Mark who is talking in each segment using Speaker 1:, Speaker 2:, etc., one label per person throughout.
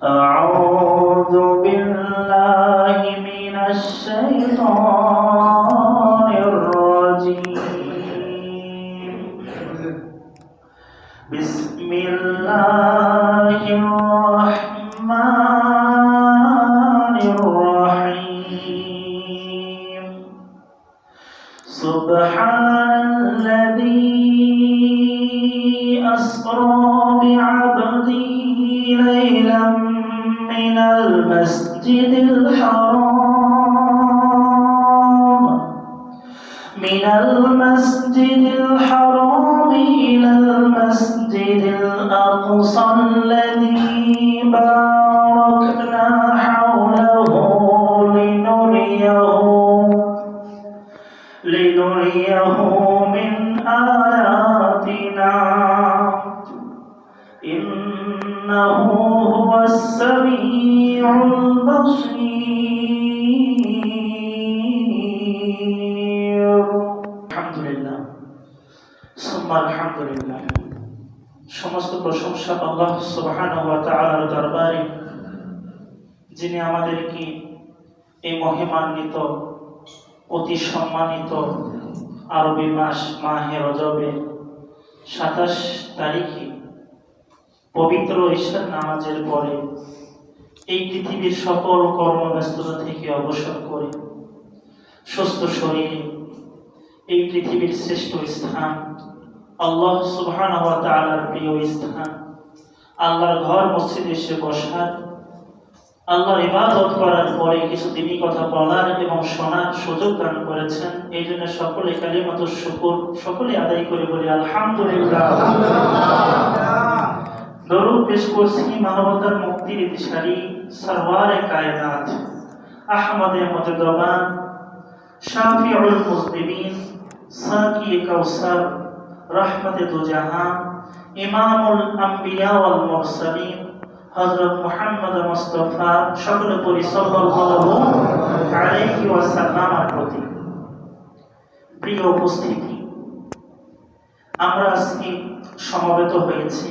Speaker 1: أعوذ بالله من الشيطان الرجيم بسم الله الرحمن الرحيم سبحان الذي أسرى بعبده ليلا من المسجد الحرام إلى المسجد الأقصى الذي باركنا حوله لنريه من آياتنا إنه هو السميع البصير الحمد لله ثم الحمد لله সমস্ত প্রশংসা আল্লাহ সুবহানাহু ওয়া তাআলার দরবারে, যিনি আমাদেরকে এই মহিমান্বিত অতি সম্মানিত আরবি মাস মাহে রজবের 27 তারিখে পবিত্র ঈশার নামাজের পরে এই পৃথিবীর সকল কর্মব্যস্ততা থেকে অবসর করে সুস্থ শরীরে এই পৃথিবীর শ্রেষ্ঠ স্থান আল্লাহ সুবহানাহু ওয়া তাআলার প্রিয় স্থান আল্লাহর ঘর মসজিদে এসে বসার, আল্লাহর ইবাদত করার পরে কিছু দিনই কথা বলার এবং শোনার সুযোগ দান করেছেন। এই জন্য সকলে কালিমাতুশ শুকর সকলে আদায় করে বলি আলহামদুলিল্লাহ। দরুদ পেশ করছি মানবতার মুক্তির দিশারি সরওয়ারে কায়নাত আহমদে মুজতবা শাফিউল মুজলিমিন সাকি কাউসার রহমতে দুজাহান ইমামুল আম্বিয়া ওয়াল মুরসালিন হযরত মুহাম্মদ মুস্তাফা সকলে পরি সাল্লাল্লাহু আলাইহি ওয়াসাল্লামের প্রতি। প্রিয় উপস্থিতি, আমরা আজকে সমবেত হয়েছি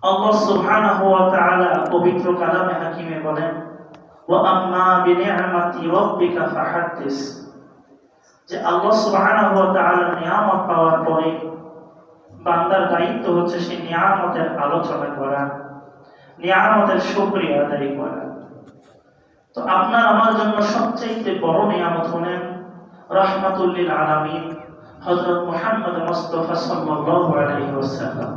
Speaker 1: আল্লাহ সুবহানাহু ওয়া তাআলা পবিত্র কালামে হাকিমে বলেন, ওয়া আম্মা বিনি'মাতি রাব্বিকা ফাহাদ্দিস, যে আল্লাহ সুবহানাহু ওয়া তাআলার নিয়ামত পাওয়ার পরে বান্দার দায়িত্ব হচ্ছে সেই নিয়ামতের আলোচনা করা, নিয়ামতের শুকরিয়া আদায় করা। তো আপনার আমার জন্য সবচেয়ে বড় নিয়ামত হলেন রাহমাতুল লিল আলামিন হযরত মুহাম্মদ মুস্তাফা সাল্লাল্লাহু আলাইহি ওয়াসাল্লাম।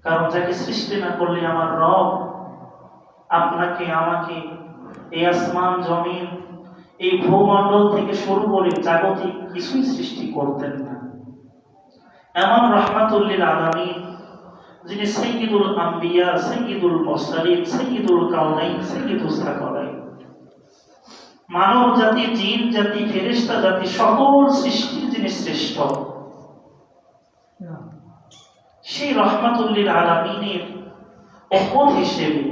Speaker 1: কারণ যাকে সৃষ্টি না করলে আমার রব আপনাকে আমাকে এই আসমান জমিন এই ভূমণ্ডল থেকে শুরু করে জাগতিক কিছুই সৃষ্টি করতেন না। এমন রাহমাতুল লিল আলামিন, যিনি সাইয়্যিদুল আম্বিয়া, সাইয়্যিদুল মুরসালিন, সাইয়্যিদুল কাউনাইন, সাইয়্যিদুস সাকালাইন, মানব জাতি, জিন জাতি, ফেরেশতা জাতি, সকল সৃষ্টির যিনি শ্রেষ্ঠ, সেই রাহমাতুল লিল আলামিনের উপর হিসেবে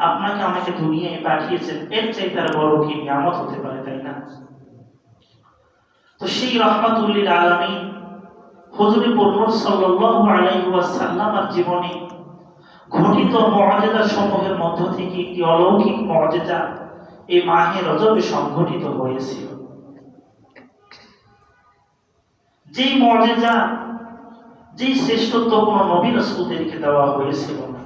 Speaker 1: আপনাকে আমাকে দুনিয়ায় পাঠিয়েছেন। এর চাইতে আর বড় কি নিয়ামত হতে পারে, তাই না? তো সেই রাহমাতুল লিল আলামিন হুজুর পূর্ণ সাল্লাল্লাহু আলাইহি ওয়াসাল্লামের জীবনে ঘটিত মুআজিজা সমূহের মধ্য থেকে একটি অলৌকিক মুআজিজা এই মাহে রজবে সংঘটিত হয়েছিল। যেই মুআজিজা, যেই শ্রেষ্ঠত্ব কোনো নবী রাসূলদেরকে দেওয়া হয়েছিল না,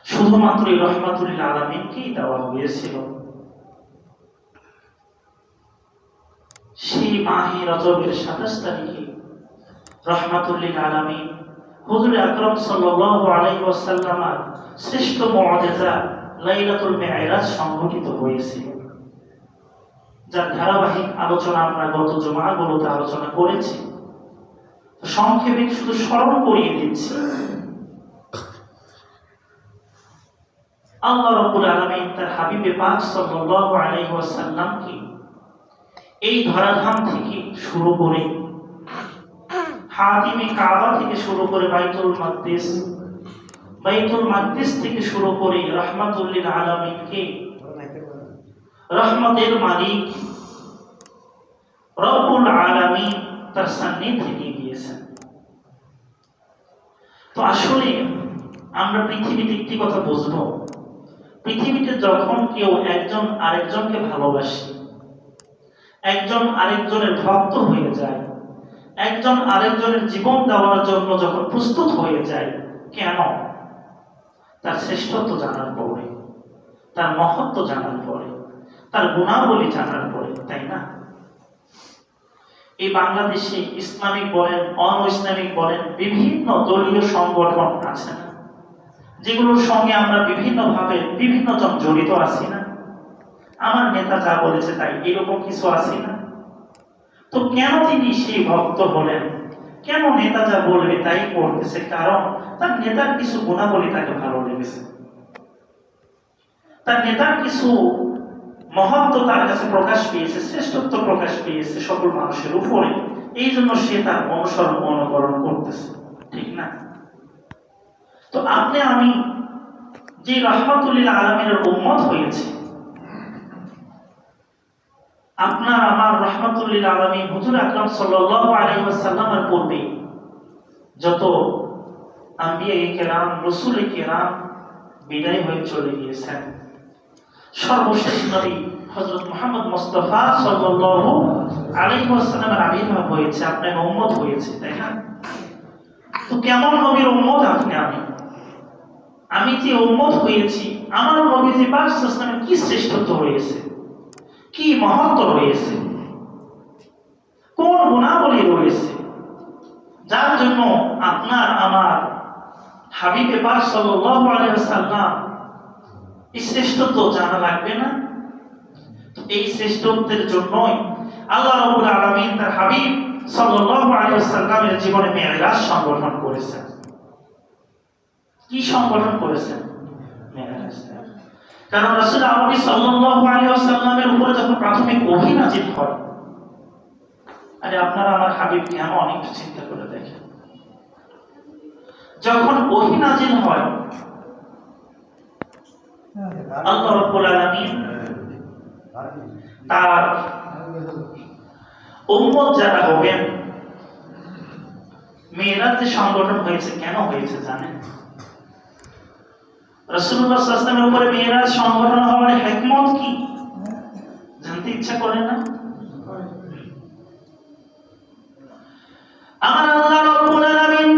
Speaker 1: শুধুমাত্র এই রাহমাতুল লিল আলামিনকেই দেওয়া হয়েছিল। সেই মাহে রজবের 27 তারিখে রাহমাতুল লিল আলামিন হুজুর আকরাম সাল্লাল্লাহু আলাইহি ওয়াসাল্লামের শ্রেষ্ঠ মুআজিজা লাইলাতুল মিরাজ সংঘটিত হয়েছিল, যার ধারাবাহিক আলোচনা আমরা গত জুমাগুলোতে আলোচনা করেছি। সংক্ষেপে শুধু স্মরণ করিয়ে দিচ্ছি। আল্লাহ রাব্বুল আলামিন তার হাবিবে পাক সাল্লাল্লাহু আলাইহি ওয়াসাল্লামকে এই ধরাধাম থেকে শুরু করে হাতিমে কাবা থেকে শুরু করে বাইতুল মাকদিস থেকে শুরু করে রাহমাতুল লিল আলামিনকে রহমতের মালিক রব্বুল আলামিন তার সান্নিধ্যে নিয়ে গিয়েছেন। তো আসলে আমরা পৃথিবীতে একটি কথা বুঝবো, পৃথিবীতে যখন কেউ একজন আরেকজনকে ভালোবাসে, একজন আরেকজনের ভক্ত হয়ে যায়, একজন আরেকজনের জীবন দেওয়ার জন্য যখন প্রস্তুত হয়ে যায়, কেন? তার শ্রেষ্ঠত্ব জানার পরে, তার মহত্ব জানার পরে, তার গুণাবলী জানার পরে, তাই না? এই বাংলাদেশে ইসলামিক বলেন, অন ইসলামিক বলেন, বিভিন্ন দলীয় সংগঠন আছে না, যেগুলোর সঙ্গে আমরা বিভিন্নভাবে বিভিন্ন জন জড়িত আছি না? আমার নেতা যা বলেছে তাই, এরকম কিছু আছি না? তো কেন তিনি সেই ভক্ত হলেন? কেন নেতা যা বলবে তাই করতেছে? কারণ তার নেতার কিছু গুণাবলী তাকে ভালো লেগেছে, তার নেতার কিছু মহত্ব তার কাছে প্রকাশ পেয়েছে, শ্রেষ্ঠত্ব প্রকাশ পেয়েছে সকল মানুষের উপরে, এই জন্য সে তার অনুসরণ অনুকরণ করতেছে, ঠিক না? তো আপনি আমি যে রাহমাতুল আলামিনের উম্মত হয়েছে, আপনার আমার রাহমাতুল আলামিন হুজুর আকরাম সাল্লাল্লাহু আলাইহি ওয়াসাল্লামের পূর্বে যত আম্বিয়া কেরাম, রাসূল কেরাম বিদায় হয়ে চলে গিয়েছেন, সর্বশেষ নবী হযরত মুহাম্মদ মুস্তাফা সাল্লাল্লাহু আলাইহি ওয়াসাল্লামের আবির্ভাব হয়েছে, আপনার উম্মত হয়েছে, তাই না? তো কেমন নবীর উম্মত আপনি আমি যে উম্মত হয়েছি, আমার নবীজি পাক সাল্লাল্লাহু আলাইহি ওয়াসাল্লামের কি শ্রেষ্ঠত্ব রয়েছে, কি মহত্ব রয়েছে, কোন গুণাবলী রয়েছে, যার জন্য আপনার আমার হাবিবে পাক সাল্লাল্লাহু আলাইহি ওয়াসাল্লাম এই শ্রেষ্ঠত্ব জানা লাগবে না? তো এই শ্রেষ্ঠত্বের জন্যই আল্লাহ রাব্বুল আলামিন তার হাবিব সাল্লাল্লাহু আলাইহি ওয়াসাল্লামের জীবনে মেরাজ সংগঠন করেছেন। কি সংগঠন করেছেন? মেরাজ। কারণ রাসূল আরবি সাল্লাল্লাহু আলাইহি ওয়াসাল্লামের উপরে যখন প্রাথমিক ওহী নাযিল হয়, আরে আপনারা আমার হাবিব কেন অনেক চিন্তা করে দেখেন, যখন ওহী নাযিল হয় আল্লাহ রাব্বুল আলামিন তার উম্মত যারা হবেন, মেরাজ যে সংগঠন হয়েছে কেন হয়েছে জানেন? রাসূলুল্লাহ সাল্লাল্লাহু আলাইহি ওয়াসাল্লামের উপরে মেরাজ সংগঠন হওয়ার হিকমত কি জানতে ইচ্ছা করে না? আমার আল্লাহ রাব্বুল আলামিন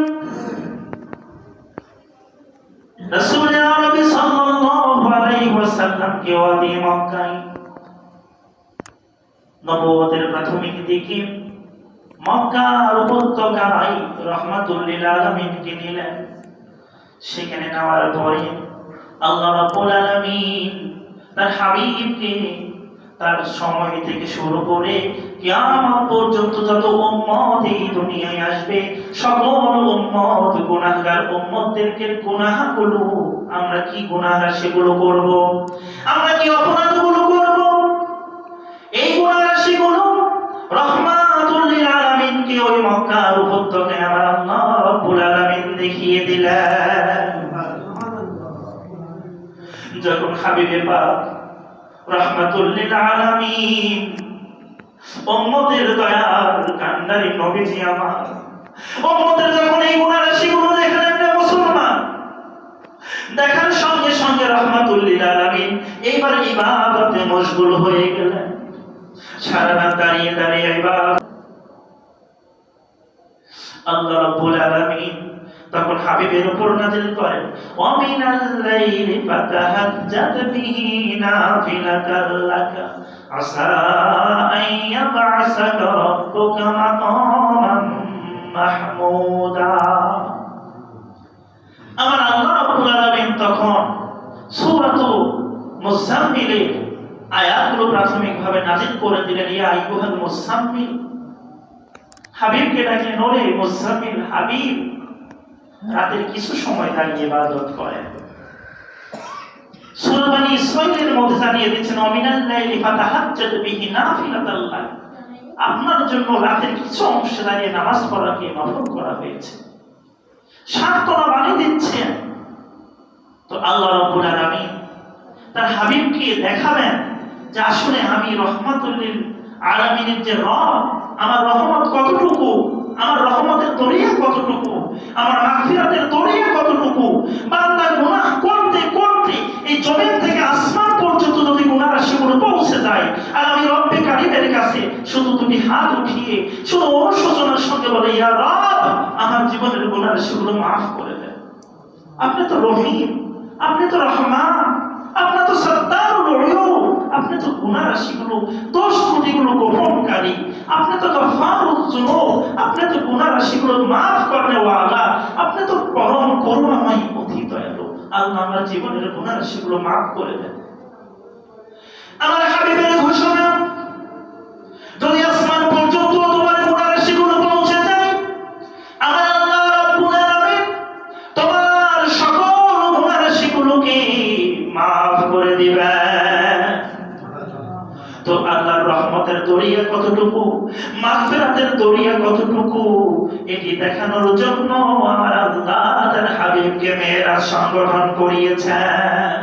Speaker 1: রাসূল আরবি সাল্লাল্লাহু আলাইহি ওয়াসাল্লামকে ওয়াদি মক্কায় নবুয়তের প্রাথমিক দিকে মক্কার উপত্যকায় রাহমাতুল লিল আলামিনকে নিলেন। সেখানে নেওয়ার পরে আল্লাহ রাব্বুল আলামিন তার হাবিবকে তার সময় থেকে শুরু করে কিয়ামত পর্যন্ত যত উম্মত এই দুনিয়ায় আসবে, সকল উম্মত গুনাহগার উম্মতদেরকে গুনাহগুলো, আমরা কি গুনাহ সেগুলো করব, আমরা কি অপরাধগুলো করব, এই গুনাহ রাশিগুলো রাহমাতুল লিল আলামিনকে ওই মক্কার উপত্যকায় আমার আল্লাহ রাব্বুল আলামিন দেখিয়ে দিলেন। যখন হাবিবে পাক রাহমাতুল লিল আলামিন উম্মতের দয়ার কান্ডারি নবীজি আমার উম্মতের যখন এই গুনাহ রাশিগুলো দেখলেন না মুসলমান, দেখার সঙ্গে সঙ্গে রাহমাতুল লিল আলামিন এইবার ইবাদতে মশগুল হয়ে গেলেন। সারা রাত দাঁড়িয়ে দাঁড়িয়ে ইবাদত। আল্লাহ রাব্বুল আলামিন তখন হাবিবের উপর নাযিল করেন, ওয়া মিনাল লাইলি ফাতাহাজ্জাত বিহি নাফিলাতাল লাকা আসা আন ইয়াবআসাকা রাব্বুকা মাকামান মাহমুদা। আমার আল্লাহ রাব্বুল আলামিন তখন সূরাতুল মুজাম্মিলের আয়াতগুলো প্রাথমিকভাবে নাযিল করে দিলেন। ইয়া আইয়ুহাল মুজাম্মিল, হাবিবকে ডাকলেন, ওরে মুজাম্মিল হাবিব, রাতের কিছু সময় দাঁড়িয়ে ইবাদত করেন। সূরা বনী ইসরাঈলের মধ্যে জানিয়ে দিচ্ছেন, ওয়া মিনাল লাইলি ফাতাহাজ্জাত বিহি নাফিলাতাল লাক, আপনার জন্য রাতের কিছু অংশে দাঁড়িয়ে নামাজ পড়াকে নফল করা হয়েছে। সান্ত্বনা বাণী দিচ্ছেন। তো আল্লাহ রাব্বুল আলামিন তার হাবিবকে দেখাবেন যে আসলে আমি রাহমাতুল লিল আলামিনের যে রব, আমার রহমত কতটুকু, আমার রহমতের দরিয়া কতটুকু, আমার মাগফিরাতের দরিয়া কতটুকু। বান্দা গুনাহ করতে করতে এই জমিন থেকে আসমান পর্যন্ত যদি গুনাহ রাশিগুলো পৌঁছে যায়, আর আমি রব্বে কারিমের কাছে শুধু দুটি হাত উঠিয়ে শুধু অনুশোচনার সঙ্গে বলে, ইয়া রব, আমার জীবনের গুনাহ রাশিগুলো মাফ করে দেন। আপনি তো রহিম, আপনি তো রহমান, আপনি তো সত্তারুল উয়ুব, আপনি তো গুনাহ রাশিগুলো, দোষ ত্রুটিগুলো গ্রহণকারী, আপনি তো গফফারুয যুনুব, আপনি তো গুনাহ রাশিগুলো মাফ করনে ওয়ালা, আপনি তো পরম করুণাময় অতি দয়ালু। আল্লাহ আমার জীবনের গুনাহ রাশিগুলো মাফ করে দেন। আমার হাবিবের ঘোষণা, যদি আসমান পর্যন্ত তোমার গুনাহ রাশিগুলো পৌঁছে যায়, আমার আল্লাহ রাব্বুল আলামিন তোমার সকল গুনাহ রাশিগুলোকে মাফ করে দিবেন। তো আল্লাহর রহমতের দরিয়া কতটুকু, মাগফিরাতের দরিয়া কতটুকু, এটি দেখানোর জন্য আমার আল্লাহ তার হাবিবকে মেরাজ সংগঠন করিয়েছেন,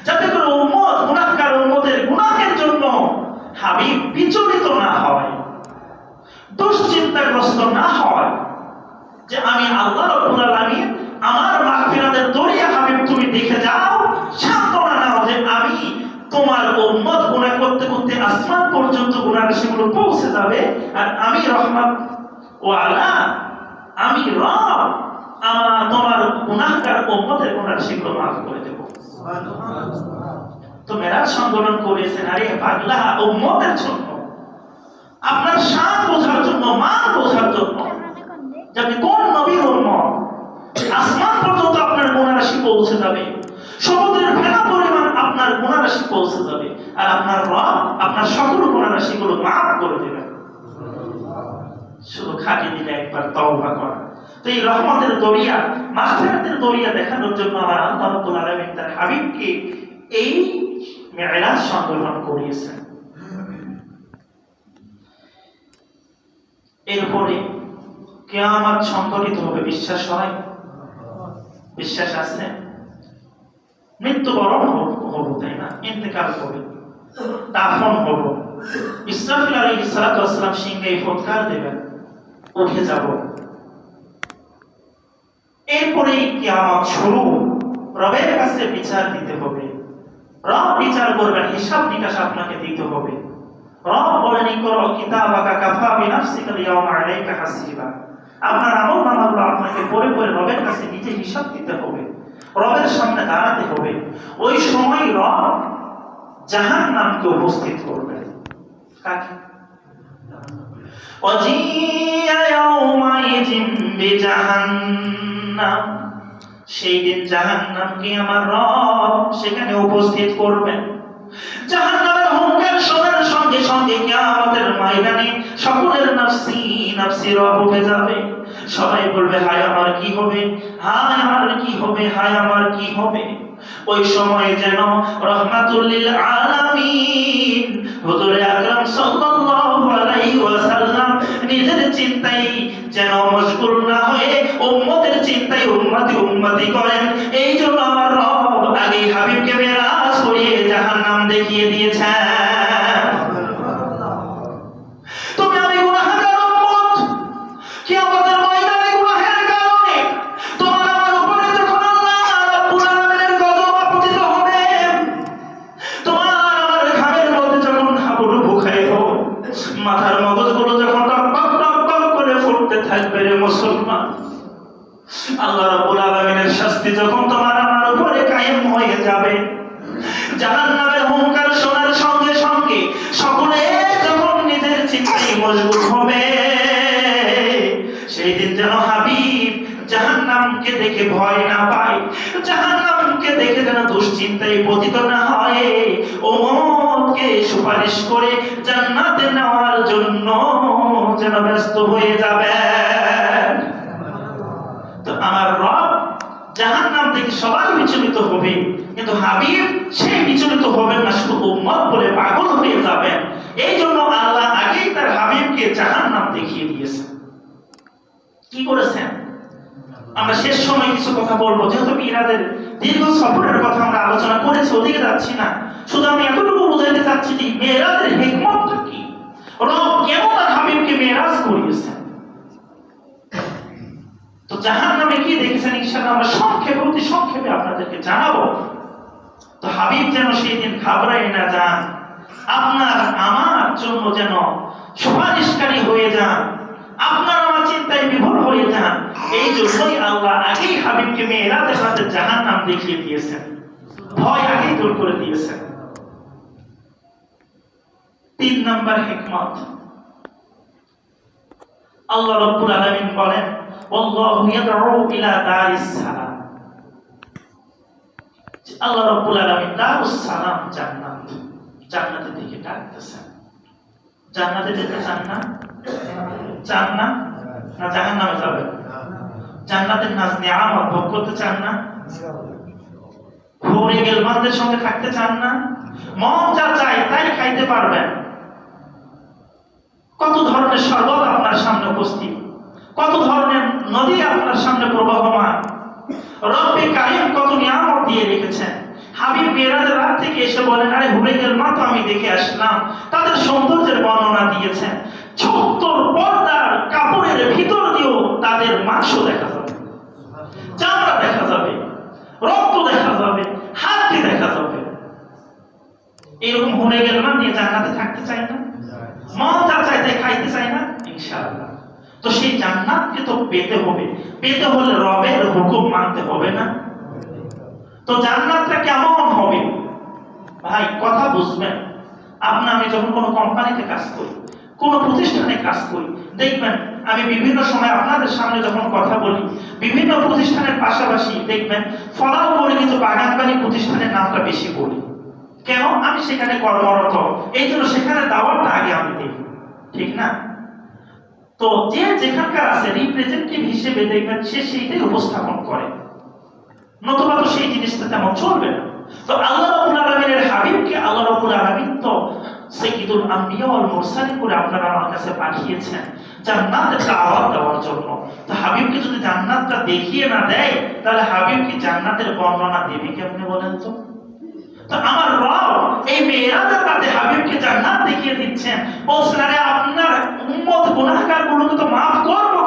Speaker 1: যাতে করে উম্মত, গুনাহগার উম্মতের গুনাহের জন্য হাবিব বিচলিত না হয়, দুশ্চিন্তাগ্রস্ত না হয়, যে আমি আল্লাহ রাব্বুল আলামিন আমার মাগফিরাতের দরিয়া হাবিব তুমি দেখে যাও, সান্ত্বনা নাও যে আমি তোমার উম্মত গুনাহ করতে করতে আসমান পর্যন্ত গুনাহ রাশিগুলো পৌঁছে যাবে, আর আমি রহমত ওয়ালা, আমি রব, তোমার গুনাহগার উম্মতের গুনাহ রাশিগুলো মাফ করে দেব। তো মেরাজ সংগঠন করেছেন আরে পাগলা উম্মতের জন্য, আপনার শান বোঝার জন্য, মান বোঝার জন্য, যে আপনি কোন নবীর উম্মত। আসমান পর্যন্ত আপনার গুনাহ রাশি পৌঁছে যাবে, সমুদ্রের ফেনা পরিমাণ আপনার গুনাহ রাশি পৌঁছে যাবে, আর আপনার রব আপনার সকল গুনাহ রাশিগুলো মাফ করে দেবেন, শুধু খাটি দিলে একবার তওবা করা। তো এই রহমতের দরিয়া, মাগফিরাতের দরিয়া দেখানোর জন্য আমার আল্লাহ রাব্বুল আলামিন তার হাবিবকে এই মেরাজ সংগঠন করিয়েছেন। এরপরে কিয়ামত সংঘটিত হবে, বিশ্বাস হয়? বিশ্বাস আছে? মৃত্যুবরণ হবো, তাই না? ইন্তেকাল হবে, দাফন হবো, ইসরাফিল আলাইহিস সালাতু ওয়াস সালাম সিংহে ফুৎকার দেবেন, উঠে যাব। এরপরে কিয়ামত শুরু, রবের কাছে বিচার দিতে হবে, রব বিচার করবেন, হিসাব নিকাশ আপনাকে দিতে হবে। রব বলেন, ইকরা কিতাবাকা কাফা বিনাফসিকা আল-ইয়াওমা আলাইকা হাসিবা। আপনার আমলনামাগুলো আপনাকে পড়ে পড়ে রবের কাছে নিজে হিসাব দিতে হবে, রবের সামনে দাঁড়াতে হবে। ওই সময় রব জাহান্নামকে উপস্থিত করবেন। কাকে? ওয়াজিয়া ইয়াওমাইযিন বিজাহান্নাম, সেই দিন জাহান্নামকে আমার রব সেখানে উপস্থিত করবেন। জাহান্নামের হুঙ্কার শোনার সঙ্গে সঙ্গে কিয়ামতের ময়দানে সকলের নাফসি নাফসি রব উঠে যাবে। সবাই বলবে, হায় আমার কি হবে, হায় আমার কি হবে, হায় আমার কি হবে। ওই সময় যেন রাহমাতুল লিল আলামিন হুজুর আকরাম সাল্লাল্লাহু আলাইহি ওয়াসাল্লাম নিজের চিন্তায় যেন মশগুল না হয়ে উম্মতের চিন্তায় উম্মতি উম্মতি করেন। এই জন্য আমার রব আগে হাবিবকে মেরাজ করিয়ে জাহান্নাম দেখিয়ে দিয়েছেন। তুমি আমি গুনাহগার উম্মত, কিয়ামতের ময়দানে গুনাহের কারণে তোমার আমার উপরে যখন আল্লাহ রাব্বুল আলামিনের গজব আপতিত হবে, তোমার আমার ঘামের মধ্যে যখন হাবুডুবু খাইব, মাথার মগজগুলো যখন টকটক টকটক করে ফুটতে থাকবে রে মুসলমান, আল্লাহ রাব্বুল আলামিনের শাস্তি যখন তোমার আমার উপরে কায়েম হয়ে যাবে, জাহান্নামের হুঙ্কার শোনার সঙ্গে সঙ্গে সকলে যখন নিজের চিন্তায় মশগুল হবে, সেই দিন যেন হাবিব জাহান্নামকে দেখে ভয় না পায়, জাহান্নামকে দেখে যেন দুশ্চিন্তায় পতিত না হয়, উম্মতকে সুপারিশ করে জান্নাতে নেওয়ার জন্য যেন ব্যস্ত হয়ে যাবে। তো আমার রব জাহান্নাম থেকে সবাই বিচলিত হবে, কিন্তু হাবিব সে বিচলিত হবেন না, শুধু উম্মত বলে পাগল হয়ে যাবেন। এই জন্য আল্লাহ আগেই তার হাবিবকে জাহান্নাম দেখিয়ে দিয়েছেন। কি করেছেন? আমরা শেষ সময় কিছু কথা বলবো, যেহেতু মিরাজের দীর্ঘ সফরের কথা আমরা আলোচনা করেছি, ওদিকে যাচ্ছি না। শুধু আমি এতটুকু বুঝাইতে চাচ্ছি যে মেরাজের হিকমতটা কি, রব কেন তার হাবিবকে মেরাজ করিয়েছেন। তো জাহান্নামে কি দেখেছেন ইনশাআল্লাহ আমরা সংক্ষেপে অতি সংক্ষেপে আপনাদেরকে জানাবো। তো হাবিব যেন সেই দিন ঘাবড়ায় না যান, আপনার আমার জন্য যেন সুপারিশকারী হয়ে যান, আপনার আমার চিন্তায় বিভোর হয়ে যান। এই জন্যই আল্লাহ আগেই হাবিবকে মেয়েরাজের রাতে জাহান্নাম দেখিয়ে দিয়েছেন, ভয় আগেই দূর করে দিয়েছেন। 3 নাম্বার হিকমত, আল্লাহ রাব্বুল আলামিন বলেন আল্লাহু ইয়াদউ ইলা দারিস সালাম। আল্লাহ রাব্বুল আলামিন দারুস সালাম জান্নাত, জান্নাতের দিকে ডাকতেছেন। জান্নাতে যেতে চান না? চান না? না জাহান্নামে যাবেন? জান্নাতের নাজ নিয়ামত ভোগ করতে চান না? হুরে গেলমানদের সঙ্গে থাকতে চান না? মন যা চায় তাই খাইতে পারবেন। কত ধরনের শরবত আপনার সামনে উপস্থিত, কত ধরনের নদী আপনার সামনে প্রবাহমান। রব্বে কারিম কত নিয়ামত দিয়ে রেখেছেন। হাবিব মেরাজের রাত থেকে এসে বলেন, আরে হুরে গেলমান তো আমি দেখে আসলাম, তাদের সৌন্দর্যের বর্ণনা দিয়েছেন। ৭০ পর্দার কাপড়ের ভিতর দিয়েও তাদের মাংস দেখা যাবে, চামড়া দেখা যাবে, রক্ত দেখা যাবে, হাড্ডি দেখা যাবে। এরকম হুরে গেলমান নিয়ে জান্নাতে থাকতে চাই না? মন যা চায় তাই খাইতে চাই না? ইনশাআল্লাহ। তো সেই জান্নাতকে তো পেতে হবে, পেতে হলে রবের হুকুম মানতে হবে না? তো জান্নাতটা কেমন হবে ভাই, কথা বুঝবেন। আমি যখন কোনো কোম্পানিতে কাজ করি, কোনো প্রতিষ্ঠানে কাজ করি, দেখবেন আমি বিভিন্ন সময় আপনাদের সামনে যখন কথা বলি, বিভিন্ন প্রতিষ্ঠানের পাশাপাশি দেখবেন ফলাও করে কিন্তু বাগানবাড়ি প্রতিষ্ঠানের নামটা বেশি বলি। কেন? আমি সেখানে কর্মরত, এই জন্য সেখানে দাওয়াতটা আগে আমি দিই, ঠিক না? তো যে যেখানকার আছে রিপ্রেজেন্টেটিভ হিসেবে দেখবেন সে সেইটাই উপস্থাপন করে, নতুবা তো সেই জিনিসটা তেমন চলবে না। তো আল্লাহ রাব্বুল আলামিনের হাবিবকে আল্লাহ রাব্বুল আলামিন তো সাইয়্যিদুল আম্বিয়া ওয়াল মুরসালিন করে আপনারা আমার কাছে পাঠিয়েছেন জান্নাতের দাওয়াত দেওয়ার জন্য। তো হাবিবকে যদি জান্নাতটা দেখিয়ে না দেয়, তাহলে হাবিব কি জান্নাতের বর্ণনা দেবে কেমনে বলেন তো? তো আমার রব এই মেরাজের রাতে হাবিবকে জান্নাত দেখিয়ে দিচ্ছেন, বলছেন আরে আপনার উম্মত গুনাহগার গুলোকে তো maaf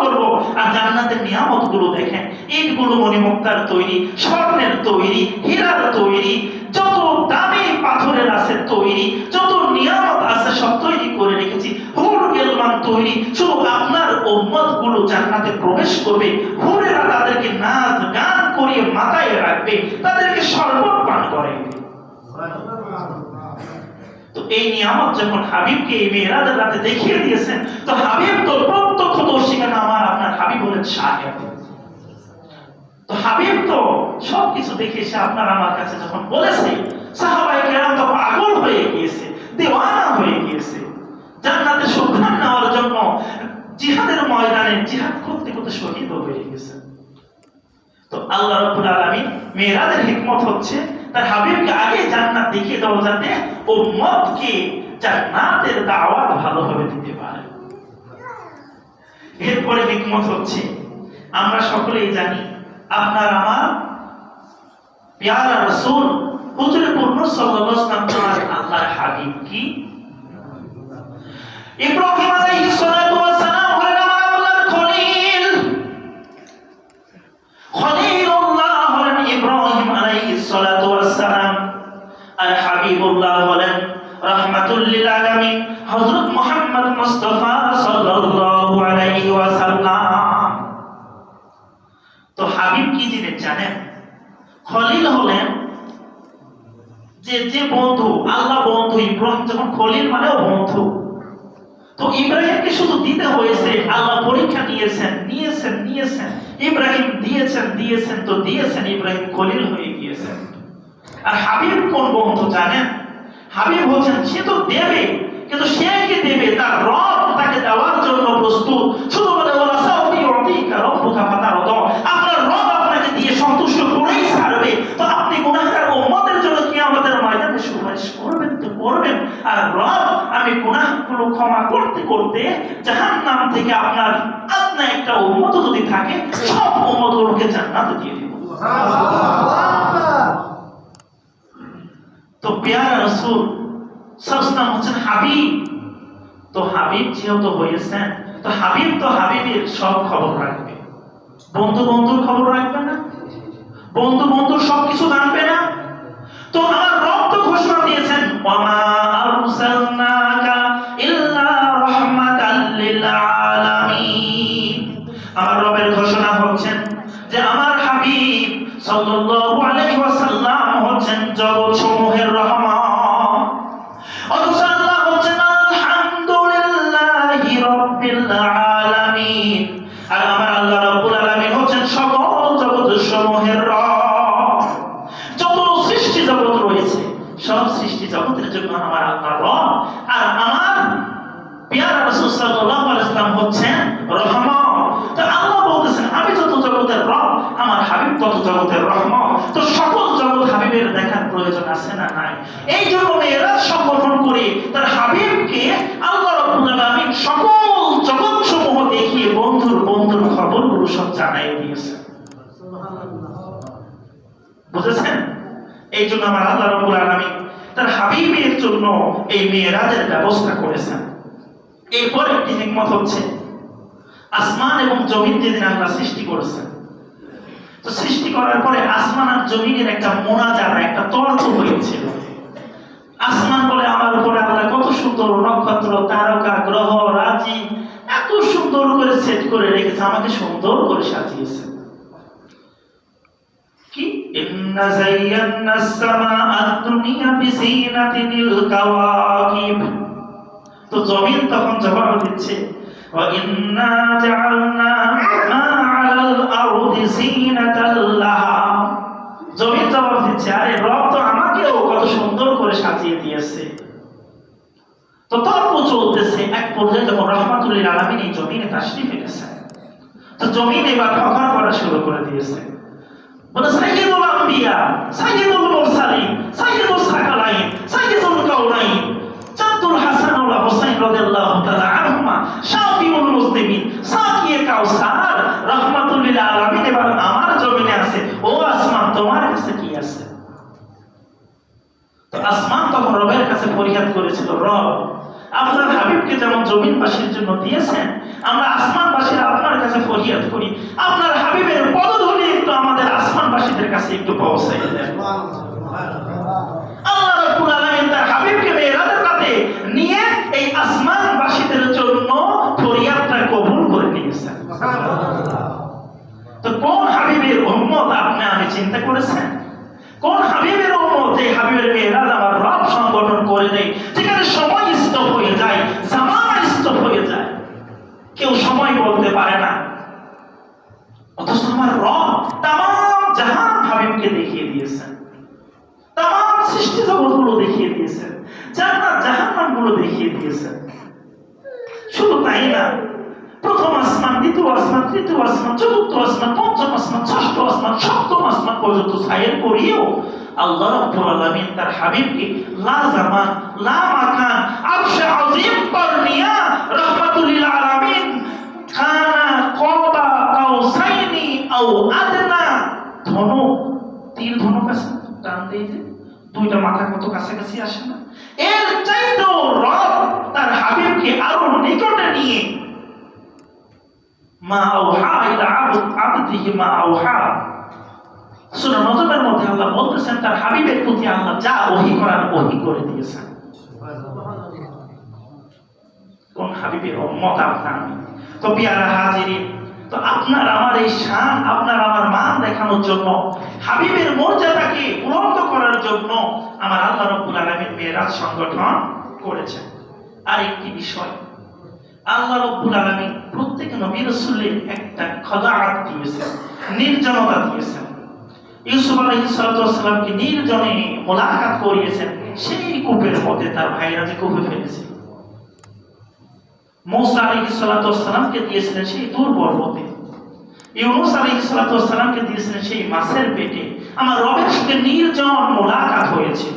Speaker 1: করব, আর জান্নাতের নিয়ামত গুলো দেখেন, ইটগুলো মণিমুক্তার তৈরি, স্বর্ণের তৈরি, হীরার তৈরি, যত দামি পাথরের আছে তৈরি, যত নিয়ামত আছে সব তৈরি করে রেখেছি, হুর গেলমান তৈরি। শুধু আপনার উম্মত গুলো জান্নাতে প্রবেশ করবে, হুরেরা তাদেরকে নাচ গান করিয়ে মাথায় রাখবে, তাদেরকে শরবত পান করাইবে। তো এই নিয়ামত যখন হাবিবকে এই মেরাজের রাতে দেখিয়ে দিয়েছেন, তো হাবিব তো প্রত্যক্ষদর্শী, কেন আমার আপনার হাবিব হলেন শাহেদ। তো হাবিব তো সবকিছু দেখে এসে আপনার আমার কাছে যখন বলেছে, সাহাবায়ে কেরাম তো পাগল হয়ে গিয়েছে, দেওয়ানা হয়ে গিয়েছে, জান্নাতের সুঘ্রাণ নেওয়ার জন্য জিহাদের ময়দানে জিহাদ করতে করতে শহীদ হয়ে গেছে। তো আল্লাহ রাব্বুল আলামিন মেরাজের হিকমত হচ্ছে তার হাবিবকে আগে জান্নাত দেখিয়ে দেওয়া, যাতে উম্মতকে জান্নাতের দাওয়াত ভালোভাবে দিতে পারে। এরপরে হিকমত হচ্ছে, আমরা সকলেই জানি আপনার আমার প্যারা রাসূল হুজুরে পূর্ণ সাল্লাল্লাহু আলাইহি ওয়াসাল্লাম আল্লাহর হাবিব কি? ইব্রাহিম আলাইহিস সালাতু ওয়াস সালাম হলেন আমার আল্লাহর খলিল। খলিলুল্লাহ হলেন ইব্রাহিম আলাইহিস সালাতু ওয়াস সালাম, আর হাবিবুল্লাহ হলেন রাহমাতুল লিল আলামিন হযরত মুহাম্মদ মুস্তাফা সাল্লাল্লাহু আলাইহি ওয়াসাল্লাম। তো হাবিব কি জিনিস জানেন? খলিল হলেন যে বন্ধু, আল্লাহ বন্ধু। ইব্রাহিম যখন খলিল মানেও বন্ধু। তো ইব্রাহিমকে শুধু দিতে হয়েছে, আল্লাহ পরীক্ষা নিয়েছেন, ইব্রাহিম দিয়েছেন, তো দিয়েছেন, ইব্রাহিম খলিল হয়ে গিয়েছেন। আর হাবিব কোন বন্ধু জানেন? হাবিব হচ্ছেন, সে তো দেবে, কিন্তু সে কি দেবে? তার রব তাকে দেওয়ার জন্য প্রস্তুত। শুধু বলে আপনার রব আপনাকে দিয়ে সন্তুষ্ট করেই ছাড়বে। তো আপনি গুনাহগার উম্মতের জন্য কিয়ামতের ময়দানে সুপারিশ করবেন তো করবেন, আর রব আমি গুনাহগুলো ক্ষমা করতে করতে জাহান্নাম থেকে আপনার একটা উম্মত যদি থাকে, সব উম্মতগুলোকে জান্নাতে দিয়ে দেব। তো প্যারা রাসূল সাল্লাল্লাহু হচ্ছেন হাবিব। তো হাবিব যেহেতু হয়েছেন, তো হাবিব তো হাবিবের সব খবর রাখবে। বন্ধু বন্ধুর খবর রাখবে না? বন্ধু বন্ধুর সবকিছু জানবে না? তো আমার রব তো ঘোষণা দিয়েছেন, ওয়ামা আরসালনাকা ইল্লা রাহমাতাল লিল আলামিন। আমার রবের ঘোষণা হচ্ছেন যে আমার হাবিব সাল্লাল্লাহু আলাইহি ওয়াসাল্লাম হচ্ছেন জগৎ সমূহের রহমত। অথচ আল্লাহ হচ্ছেন আলহামদুলিল্লাহি রাব্বিল আলামিন। আর আমার আল্লাহ রাব্বুল আলামিন হচ্ছেন সকল জগৎ সমূহের রব। যত সৃষ্টি জগৎ রয়েছে সব সৃষ্টি জগতের জন্য আমার আল্লাহ রব, আর আমার প্রিয় রাসূল সাল্লাল্লাহু আলাইহি ওয়াসাল্লাম হচ্ছেন রহমত। তো আল্লাহ বলতেছেন আমি যত জগতের রব, আমার হাবিব তত জগতের রহমত। তো সকল জগৎ হাবিবের দেখার প্রয়োজন আছে না নাই? এই জন্য মেরাজ সংগঠন করে তার হাবিবকে আল্লাহ রাব্বুল আলামিন সকল জগৎ সমূহ দেখিয়ে বন্ধুর বন্ধুর খবরগুলো সব জানাই দিয়েছে। বুঝেছেন? এই জন্য আমার আল্লাহ রাব্বুল আলামিন তার হাবিবের জন্য এই মেরাজের ব্যবস্থা করেছেন। এরপর একটি হিকমত হচ্ছে, আসমান এবং জমিন যেদিন আল্লাহ সৃষ্টি করেছেন, তো সৃষ্টি করার পরে আসমান আর জমিনের একটা মোনাজারা, একটা তর্ক হয়েছিল। আসমান বলে আমার উপরে আল্লাহ কত সুন্দর নক্ষত্র, তারকা, গ্রহ, রাজি এত সুন্দর করে সেট করে রেখেছে, আমাকে সুন্দর করে সাজিয়েছে। কি ইন্না যায়্যানাস সামাআদ দুনিয়া বিজিনাতিল কাওয়াকিব। তো জমিন তখন জবাব দিচ্ছে, ওয়া ইন্না জাআলনা মা আলাল আরদি জিনাতাল লাহা। জমিন জবাব দিচ্ছে, আরে রব তো আমাকেও কত সুন্দর করে সাজিয়ে দিয়েছে। তো তর্ক চলতেছে, এক পর্যায়ে যখন রাহমাতুল লিল আলামিন এই জমিনে তাশরীফ এনেছেন, তো জমিন এবার ফখর করা শুরু করে দিয়েছে। বলে সাইয়্যিদুল আম্বিয়া, সাইয়্যিদুল মুরসালিন, সাইয়্যিদুস সাকালাইন, সাইয়্যিদুল কাউনাইন, জাদ্দুল হাসান ওয়া হুসাইন রাদিয়াল্লাহু তাআলা আনহুমা, শাফিউল মুসলিমিন, সাকিয়ে কাউসার, রাহমাতুল লিল আলামিন এবার আমার জমিনে আছে। ও আসমান, তোমার কাছে কি আছে? তো আসমান তখন রবের কাছে ফরিয়াদ করেছিল, রব আপনার হাবিবকে যেমন জমিনবাসীর জন্য দিয়েছেন, আমরা আসমানবাসীরা আপনার কাছে ফরিয়াদ করি, আপনার হাবিবের পদধূলি একটু আমাদের আসমানবাসীদের কাছে একটু পৌঁছে দেন। আল্লাহ রাব্বুল আলামিন তার হাবিবকে মেরাজের রাতে নিয়ে এই আসমানবাসীদের জন্য ফরিয়াদটা কবুল করে নিয়েছেন। তো কোন হাবিবের উম্মত আপনি আমি চিন্তা করেছেন? কোন হাবিবের উম্মত এই হাবিবের মেরাজ আমার রব সংগঠন করে দেয়, যেখানে সময় স্টপ হয়ে যায়, জামানা স্টপ হয়ে যায়, কেউ সময় বলতে পারে না। অথচ আমার রব তামাম জাহান হাবিবকে দেখিয়ে দিয়েছেন, তামাম সৃষ্টি জগৎগুলো দেখিয়ে দিয়েছেন, জান্নাত জাহান্নামগুলো দেখিয়ে দিয়েছেন। শুধু তাই না, প্রথম আসমান, দ্বিতীয় আসমান, তৃতীয় আসমান, চতুর্থ আসমান, পঞ্চম আসমান, ষষ্ঠ আসমান, সপ্তম আসমান পর্যন্ত সাইর করিয়েও আল্লাহ রাব্বুল আলামিন তার হাবিবকে লা জামান, লা মাকান, আরশে আযীম পর নিয়া রাহমাতুল লিল আলামিন কানা কাবা কাউসাইনি আও আদনা, ধনুক, তীর ধনুক আছে টান দিয়ে যে দুইটা মাথা কত কাছাকাছি আসে না, এর চাইতেও রব তার হাবিবকে আরো নিকটে নিয়ে মা আওহা ইলা আবদিহি মা আওহা। সূরা নজমের মধ্যে আল্লাহ বলতেছেন তার হাবিবের প্রতি আল্লাহ যা ওহী করার ওহী করে দিয়েছেন। কোন হাবিবের উম্মত আপনার? তো পিয়ারা হাজিরিন, তো আপনার আমার এই শান, আপনার আমার মান দেখানোর জন্য, হাবিবের মর্যাদাকে উন্নত করার জন্য আমার আল্লাহ রাব্বুল আলামিন মেরাজ সংগঠন করেছেন। আর একটি বিষয়, আল্লাহ রাব্বুল আলামিন প্রত্যেক নবী রাসূলের একটা খদাআত দিয়েছেন, নির্জনতা দিয়েছেন। ইউসুফ আলাইহিস সালামকে নির্জনে মোলাকাত করিয়েছেন, সেই কূপের মধ্যে তার ভাইরা যে কূপে ফেলেছে। মূসা আলাইহিস সালামকে দিয়েছিলেন সেই দূর পর্বতে, ইউনূস আলাইহিস সালামকে দিয়েছিলেন সেই মাছের পেটে। আমার রবের সাথে নির্জন মোলাকাত হয়েছিল।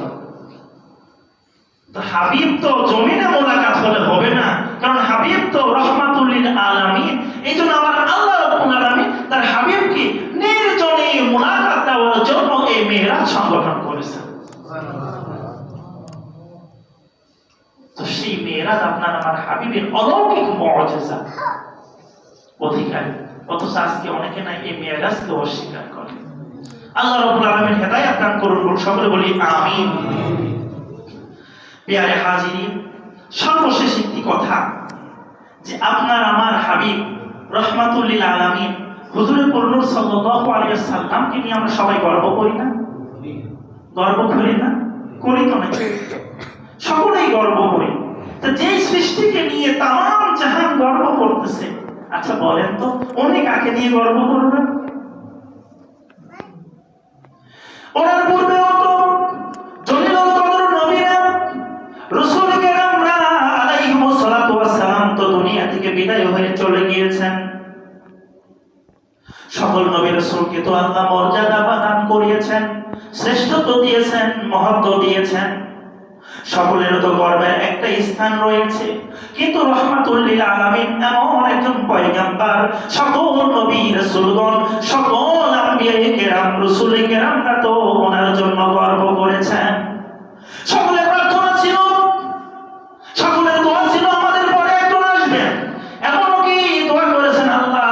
Speaker 1: তো হাবিব তো জমিনে মোলাকাত হলে হবে না, কারণ হাবিব তো রাহমাতুল লিল আলামিন। এইজন্য আমার আল্লাহ রাব্বুল আলামিন তার হাবিবকে নির্জনে মোলাকাত দেওয়ার জন্য এই মেরাজ সংগঠন করেছেন। তো সেই মেরাজ আপনার আমার হাবিবের অলৌকিক মুআজিজা অধিকারী। অথচ আজকে অনেকে না এই মেরাজকে অস্বীকার করে। আল্লাহ রাব্বুল আলামিন হেদায়েত দান করুন, সকলে বলি আমিন। প্রিয় হাজিরিন, সর্বশেষ একটি কথা, যে আপনার আমার হাবিব রাহমাতুল লিল আলামিন হুজুরে নূর সাল্লাল্লাহু আলাইহি ওয়াসাল্লামকে নিয়ে আমরা সবাই গর্ব করি না? গর্ব করি না? করি তো না? সকলেই গর্ব করি। তো যে সৃষ্টিকে নিয়ে তাম জাহান গর্ব করতেছে, আচ্ছা বলেন তো উনি কাকে নিয়ে গর্ব করবেন? ওনার পূর্বেও তো জলিলুল কদর নবীরা রাসূল কেরামরা আলাইহিমুস সালাতু ওয়াস সালাম তো দুনিয়া থেকে বিদায় হয়ে চলে গিয়েছেন। সকল নবী রাসূলকে তো আল্লাহ মর্যাদা দান করিয়েছেন, শ্রেষ্ঠত্ব দিয়েছেন, মহত্ব দিয়েছেন। সকলের তো গর্বের একটা স্থান রয়েছে, কিন্তু রাহমাতুল লিল আলামিন এমন একজন পয়গম্বর, সকল নবী রাসূলগণ, সকল আম্বিয়া কেরাম, রাসূল কেরামরা তো ওনার জন্য গর্ব করেছেন। সকলের প্রার্থনা ছিল, সকলের দোয়া ছিল আমাদের পরে একজন আসবেন। এমনও কি দোয়া করেছেন, আল্লাহ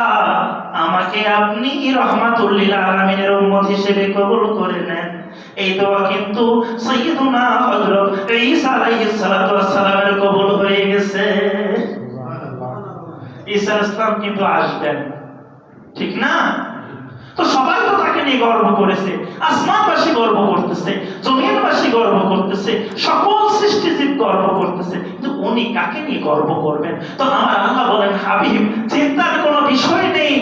Speaker 1: আমাকে আপনি রাহমাতুল লিল আলামিনের উম্মত হিসেবে কবুল করে নেন। এই দোয়া কিন্তু সাইয়্যিদুনা হযরত ঈসা আলাইহিস সালাতু ওয়াস সালামের কবুল হয়ে গেছে। ঈসা ইসলাম কিন্তু আসবেন, ঠিক না? তো সবাই তো তাকে নিয়ে গর্ব করেছে, আসমানবাসী গর্ব করতেছে, জমিনবাসী গর্ব করতেছে, সকল সৃষ্টিজীব গর্ব করতেছে, কিন্তু উনি কাকে নিয়ে গর্ব করবেন? তো আমার আল্লাহ বলেন, হাবিব চিন্তার কোনো বিষয় নেই,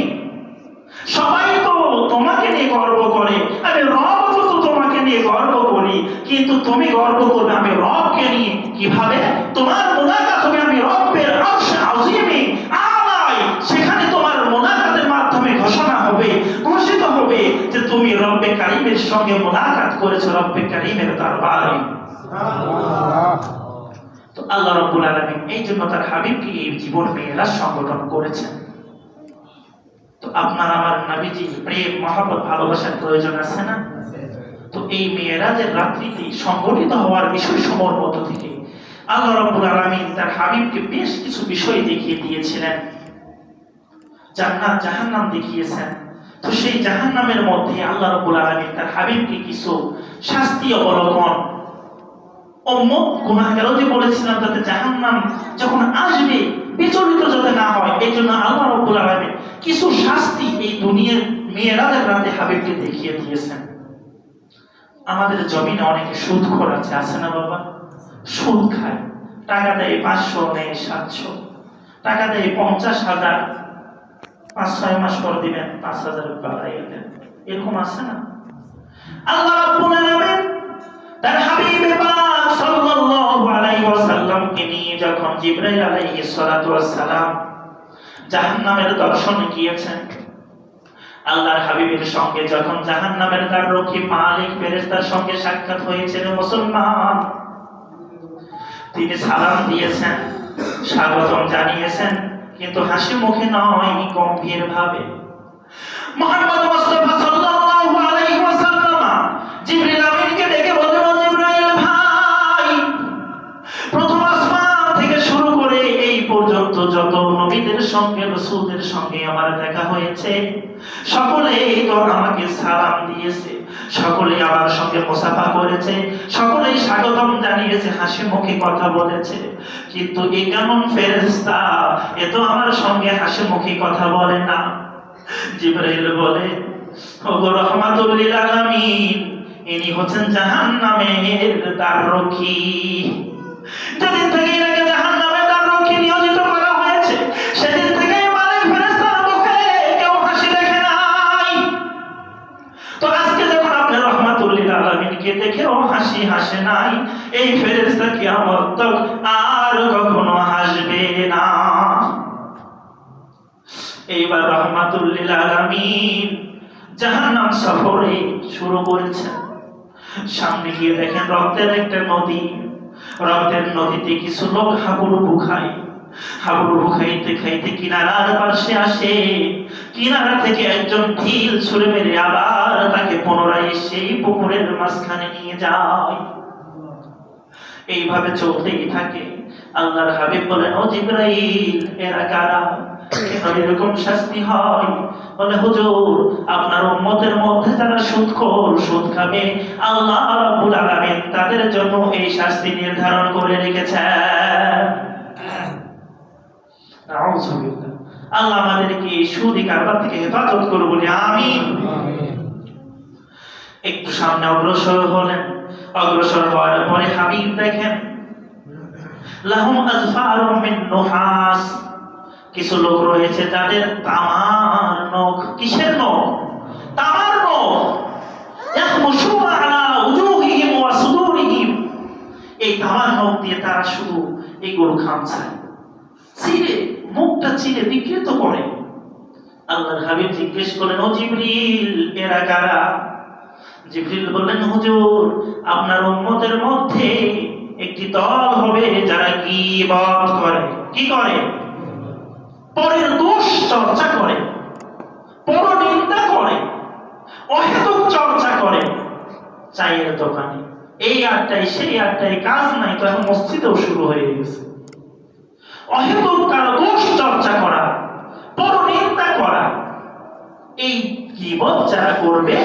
Speaker 1: সবাই তো তোমাকে নিয়ে গর্ব করে, আমি রব তো তোমাকে নিয়ে গর্ব করি, কিন্তু তুমি গর্ব করবে আমি রবকে নিয়ে। কিভাবে? তোমার মুলাকাত হবে আমি রব্বের আরশ আযীমে আলাই, সেখানে তোমার মুলাকাতের মাধ্যমে ঘোষণা হবে, ঘোষিত হবে যে তুমি রব্বে কারীমের সঙ্গে মুলাকাত করেছো, রব্বে কারীমের দরবারে। সুবহানাল্লাহ। তো আল্লাহ রাব্বুল আলামিন এই জন্য তার হাবিবকে এই জীবন মেরাজ সংগঠন করেছেন। তো আপনার আমার নবীজি প্রেম, মহব্বত, ভালোবাসার প্রয়োজন আছে না? তো এই মেরাজের রাত্রিতে সংগঠিত হওয়ার বিষয়সমূহের মধ্য থেকে আল্লাহ রাব্বুল আলামিন তার হাবিবকে বেশ কিছু বিষয় দেখিয়ে দিয়েছিলেন। জান্নাত জাহান্নাম দেখিয়েছেন। তো সেই জাহান্নামের মধ্যে আল্লাহ রাব্বুল আলামিন তার হাবিবকে কিছু শাস্তি অবলম্বন, উম্মত গুনাহগার যে বলেছিলাম যাতে জাহান্নাম যখন আসবে বিচলিত যাতে না হয়, এই জন্য আল্লাহ রাব্বুল আলামিন কিছু শাস্তি এই দুনিয়ার মেরাজের রাতে হাবিবকে দেখিয়ে দিয়েছেন। আমাদের জমিনে অনেকে সুদখোর আছে না বাবা? সুদ খায়, টাকা দেয় 500, নেয় 700, টাকা দেয় 50,000, 5-6 মাস পর দিবেন 5,000 বাড়াইয়া দেন, এরকম আছে না? আল্লাহ রাব্বুল আলামিন তার হাবিব পাক সাল্লাল্লাহু আলাইহি ওয়াসাল্লামকে নিয়ে যখন জিবরাইল আলাইহিস সালাতু ওয়াস সালাম জাহান্নামের দর্শনে গিয়েছেন, আল্লাহর হাবিবের সঙ্গে যখন জাহান্নামের তার রক্ষী মালিক ফেরেশতার সঙ্গে সাক্ষাৎ হয়েছে, মুসলমান তিনি সালাম দিয়েছেন, স্বাগতম জানিয়েছেন, কিন্তু হাসি মুখে নয়, গম্ভীর ভাবে। মুহাম্মদ মুস্তাফা সাল্লাল্লাহু আলাইহি ওয়াসাল্লাম জিবরিল আমিনকে ডেকে বললেন, জিবরাইল ভাই, প্রথম আসমান থেকে শুরু করে এই পর্যন্ত যত নবীদের সঙ্গে রাসূলদের সঙ্গে আমার দেখা হয়েছে, সকলেই তো আমাকে সালাম দিয়েছে, সকলেই আমার সঙ্গে মুসাফা করেছে, সকলেই স্বাগতম জানিয়েছে, হাসি মুখে কথা বলেছে, কিন্তু এই কেমন ফেরেশতা, এ তো আমার সঙ্গে হাসি মুখে কথা বলে না। জিবরাইল বলে, ওগো রাহমাতুল লিল আলামিন, ইনি হচ্ছেন জাহান্নামের দ্বাররক্ষী। যেদিন থেকে এনাকে জাহান্নামের দ্বাররক্ষী নিয়োজিত করা হয়েছে, সেদিন থেকে মালিক ফেরেশতার মুখে কেউ হাসি দেখে নাই। তো আজকে যখন আপনি রাহমাতুল লিল আলামিনকে দেখেও হাসি হাসে নাই, এই ফেরেশতা কিয়ামত তক আর কখনো হাসবে না। এইবার রাহমাতুল লিল আলামিন জাহান্নাম সফরে শুরু করেছেন। সামনে গিয়ে দেখেন রক্তের একটা নদী, রক্তের নদীতে কিছু লোক হাবুডুবু খায়, হাবুডুবু খাইতে খাইতে কিনারার পাশে আসে, কিনারা থেকে একজন ঢিল ছুঁড়ে মেরে আবার তাকে পুনরায় সেই পুকুরের মাঝখানে নিয়ে যায়। এইভাবে চলতেই থাকে। আল্লাহর হাবিব বলেন, ও জিবরাইল, এরা কারা? কেন এরকম শাস্তি হয়? বলে হুজুর, আপনার উম্মতের মধ্যে যারা সুদখোর, সুদ খাবে, আল্লাহ রাব্বুল আলামিন তাদের জন্য এই শাস্তি নির্ধারণ করে রেখেছেন। নাউযুবিল্লাহ। আল্লাহ আমাদেরকে সুদি কারবার থেকে হেফাজত করুন, বলি আমিন। একটু সামনে অগ্রসর হলেন। অগ্রসর হওয়ার পরে হাবিব দেখেন লাহুম আযফারুম মিন নুহাস, কিছু লোক রয়েছে যাদের তামার নখ। কিসের নখ? তামার নখ। ইয়াখমুশুনা আলা উজুহিহিম ওয়া সুদুরিহিম, এই তামার নখ দিয়ে তারা শুধু এগুলো খামছায়, চিরে, মুখটা চিরে বিকৃত করে। আল্লাহর হাবিব জিজ্ঞেস করলেন, ও জিবরিল, এরা কারা? জিবরিল বললেন, হুজুর, আপনার উম্মতের মধ্যে একটি দল হবে যারা গীবত করে। কি করে? পরের দোষ চর্চা করে, পরনিন্দা করে, অহেতুক চর্চা করে। চায়ের দোকানে এই আড্ডায় সেই আড্ডায় কাজ নাই তো এখন মসজিদেও শুরু হয়ে গেছে। অহেতুক কারো দোষ চর্চা করা, পরনিন্দা করা, এই গীবত যারা করবে,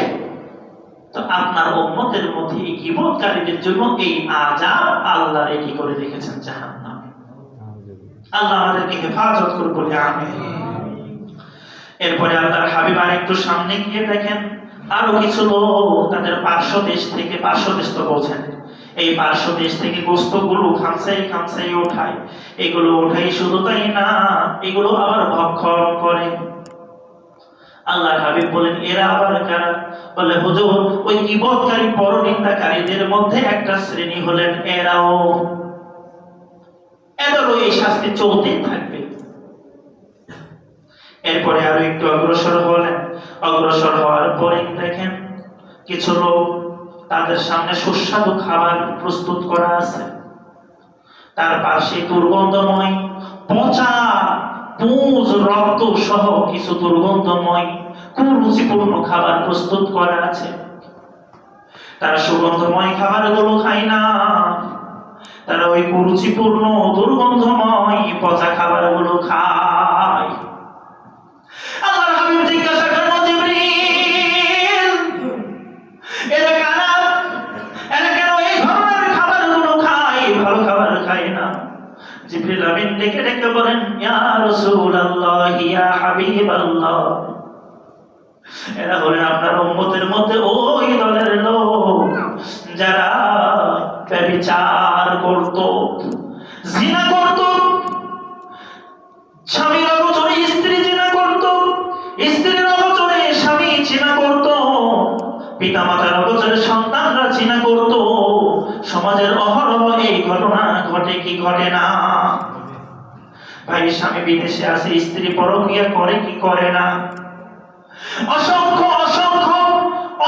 Speaker 1: তো আপনার উম্মতের মধ্যে এই গীবতকারীদের জন্য এই আযাব আল্লাহ রেডি করে রেখেছেন জাহান্নামে। আল্লাহ আমাদেরকে হেফাজত করুন, বলে আমিন। এরপরে আল্লাহর হাবিব আর একটু সামনে গিয়ে দেখেন আরো কিছু লোক তাদের পার্শ্ব দেশ থেকে, পার্শ্ব দেশ তো বলছেন, এই পার্শ্ব দেশ থেকে গোস্তগুলো খামসাই খামসাই ওঠায়। এগুলো ওঠাই শুধু তাই না, এগুলো আবার ভক্ষণ করে। আল্লাহর হাবিব বলেন, এরা আবার কারা? বলে হুজুর, ওই গীবতকারী, পরনিন্দাকারীদের মধ্যে একটা শ্রেণী হলেন এরাও। এদেরও এই শাস্তি চলতেই থাকবে। এরপরে আরো একটু অগ্রসর হলেন। অগ্রসর হওয়ার পরে দেখেন কিছু লোক, তাদের সামনে সুস্বাদু খাবার প্রস্তুত করা আছে, তার পাশে দুর্গন্ধময় পচা পুঁজ, রক্ত সহ কিছু দুর্গন্ধময় কুরুচিপূর্ণ খাবার প্রস্তুত করা আছে। তারা সুগন্ধময় খাবারগুলো খায় না, তারা ওই কুরুচিপূর্ণ, দুর্গন্ধময়, পচা খাবারগুলো খায়। আল্লাহর হাবিব জিজ্ঞাসা করেন, জিবরিল, এরা কারা? এরা কেন এই ধরনের খাবারগুলো খায়, ভালো খাবার খায় না? জিবরিল আমিন ডেকে ডেকে বলেন, ইয়া রাসূলুল্লাহ, ইয়া হাবিবাল্লাহ, এরা হলেন আপনার উম্মতের মধ্যে ওই দলের লোক যারা ব্যভিচার করত, জিনা করত, স্বামীর অগোচরে স্ত্রী জিনা করত, স্ত্রীর অগোচরে স্বামী জিনা করত, পিতামাতার অগোচরে সন্তানরা জিনা করত। সমাজের অহরহ এই ঘটনা ঘটে কি ঘটে না? ভাই, স্বামী বিদেশে আছে, স্ত্রী পরকীয়া করে কি করে না? অসংখ্য অসংখ্য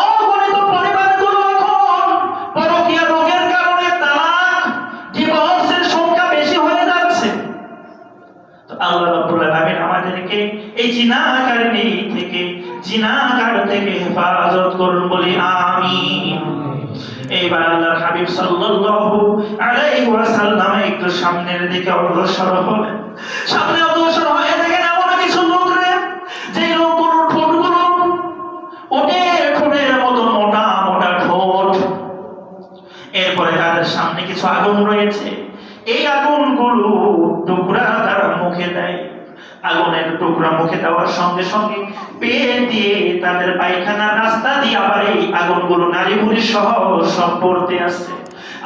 Speaker 1: অগণিত পরিবারগুলো এখন পরকীয়া রোগের কারণে তালাক, ডিভোর্সের সংখ্যা বেশি হয়ে যাচ্ছে। তো আল্লাহ রাব্বুল আলামিন আমাদেরকে এই জিনাকারী থেকে, জিনাকার থেকে হেফাজত করুন, বলি আমিন। এইবার আল্লাহর হাবিব সাল্লাল্লাহু আলাইহি ওয়াসাল্লাম একটু সামনের দিকে অগ্রসর হলেন। সামনে অগ্রসর হয়ে দেখেন এমন কিছু লোক রে, যে লোকগুলোর ঠোঁটগুলো ঠোঁটের মতো মোটা মোটা ঠোঁট। এরপরে তাদের সামনে কিছু আগুন রয়েছে, এই আগুনগুলো টুকরা তারা মুখে দেয়। আগুনের টুকরা মুখে দেওয়ার সঙ্গে সঙ্গে পেট দিয়ে তাদের পায়খানার রাস্তা দিয়ে আবার এই আগুনগুলো নারী ভুঁড়ি সহ সব পড়তে আসছে।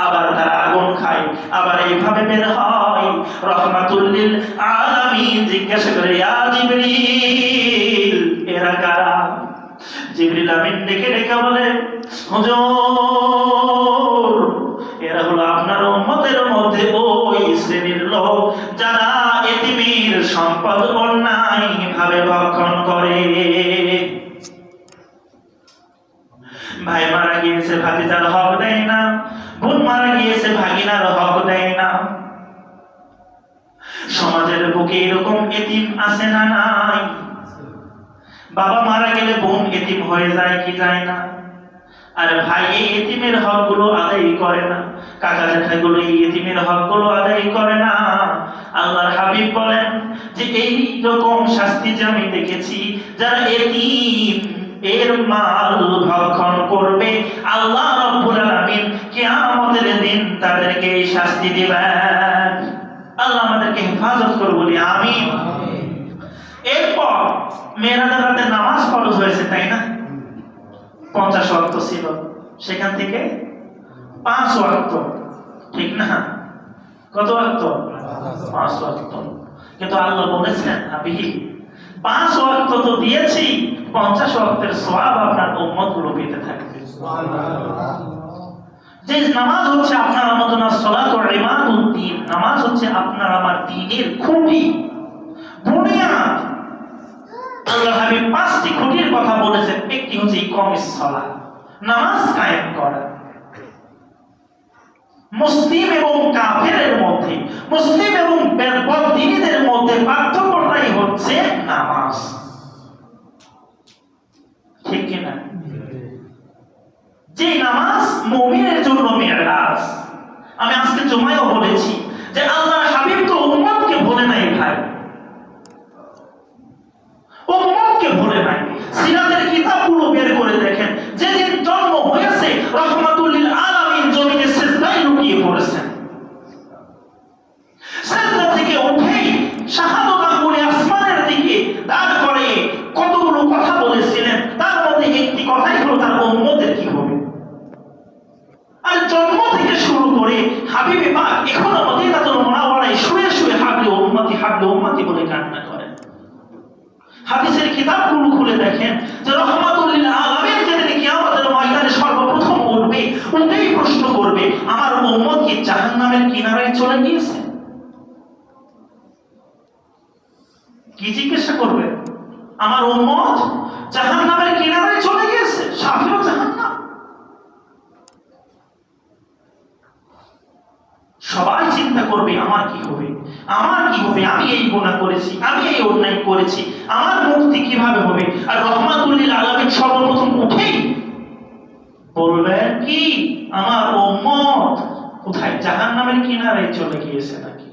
Speaker 1: আবার তারা আগুন খায়, আবার এইভাবে বের হয়। রহমাতুল লিল আলামিন জিজ্ঞাসা করে, ইয়া জিবরিল, এরা কারা? জিবরিল আমিন ডেকে ডেকে বলে, হুজুর, এরা হলো আপনার উম্মতের মধ্যে ওই শ্রেণীর লোক যারা এতিমের সম্পদ অন্যায় ভাবে ভক্ষণ করে। ভাই মারা গিয়েছে, ভাতিজার হক দেয় না, বোন মারা গিয়েছে, ভাগিনার হক দেয় না। সমাজের বুকে এরকম এতিম আছে না নাই? বাবা মারা গেলে বোন এতিম হয়ে যায় কি যায় না? আর ভাই এই ইতিমের হকগুলো আদায় করে না, কাকা জ্যাঠাগুলো এই ইতিমের হকগুলো আদায় করে না। আল্লাহর হাবিব বলেন যে এই রকম শাস্তি যে আমি দেখেছি, যারা ইতিম এর মাল ভক্ষণ করবে, আল্লাহ রাব্বুল আলামিন কিয়ামতের দিন তাদেরকে এই শাস্তি দিবেন। আল্লাহ আমাদেরকে হেফাজত করুন, বলি আমিন। এরপর মেয়েরাদের রাতে নামাজ ফরজ হয়েছে, তাই না? 50 ওয়াক্ত ছিল, সেখান থেকে 5 ওয়াক্ত, ঠিক না? কত ওয়াক্ত? 5 ওয়াক্ত। কিন্তু আল্লাহ বলেছেন, আমি 5 ওয়াক্ত তো দিয়েছি, 50 ওয়াক্তের সওয়াব আপনার উম্মতগুলো পেতে থাকবে। যে নামাজ হচ্ছে আপনার আমার জন্য সালাতু ইমাদুদ্দিন, নামাজ হচ্ছে আপনার আমার দ্বীনের খুঁটি, বুনিয়াদ। আল্লাহ হাবিব 5টি খুঁটির কথা বলেছেন। একটি হচ্ছে ইকামাস সালাত, নামাজ কায়েম করা। মুসলিম এবং কাফেরের মধ্যে, মুসলিম এবং বেদীনদের মধ্যে পার্থক্যটাই হচ্ছে নামাজ, ঠিক কি না? যে নামাজ মুমিনের জন্য মেরাজ। আমি আজকে জুমায়ও বলেছি যে আল্লাহর হাবিব তো উম্মতকে ভুলে নাই ভাই, উম্মতকে ভুলে নাই। সিরাতের কিতাবগুলো বের করে দেখেন, যেদিন জন্ম হয়েছে রাহমাতুল লিল আলামিন জমিনে সিজদায় লুটিয়ে পড়েছেন। সিজদা থেকে উঠেই শাহাদাত আঙ্গুলে আসমানের দিকে দাঁড় করে কতগুলো কথা বলেছিলেন, তার মধ্যে একটি কথাই হলো তার উম্মতের কি হবে। আর জন্ম থেকে শুরু করে হাবিবে পাক এখনো মদিনাতুল মুনাওয়ারায় শুয়ে শুয়ে হাবলি উম্মতি বলে কান্না করেন। হাদিসের কিতাবগুলো খুলে দেখেন যে রাহমাতুল লিল আলামিন যেদিন কিয়ামতের ময়দানে সর্বপ্রথম উঠবে, উঠেই প্রশ্ন করবে, আমার উম্মত কি জাহান্নামের কিনারায় চলে গিয়েছে? কি জিজ্ঞাসা করবে? আমার উম্মত জাহান্নামের কিনারায় চলে গিয়েছে, সাফিও জাহান্নাম। সবাই চিন্তা করবে আমার কি হবে, আমার কি হবে, আমি এই গুনাহ করেছি, আমি এই অন্যায় করেছি, আমার মুক্তি কিভাবে হবে? আর রাহমাতুল লিল আলামিন সর্বপ্রথম উঠেই বলবেন কি, আমার উম্মত কোথায় জাহান্নামের কিনারায় চলে গিয়েছে নাকি?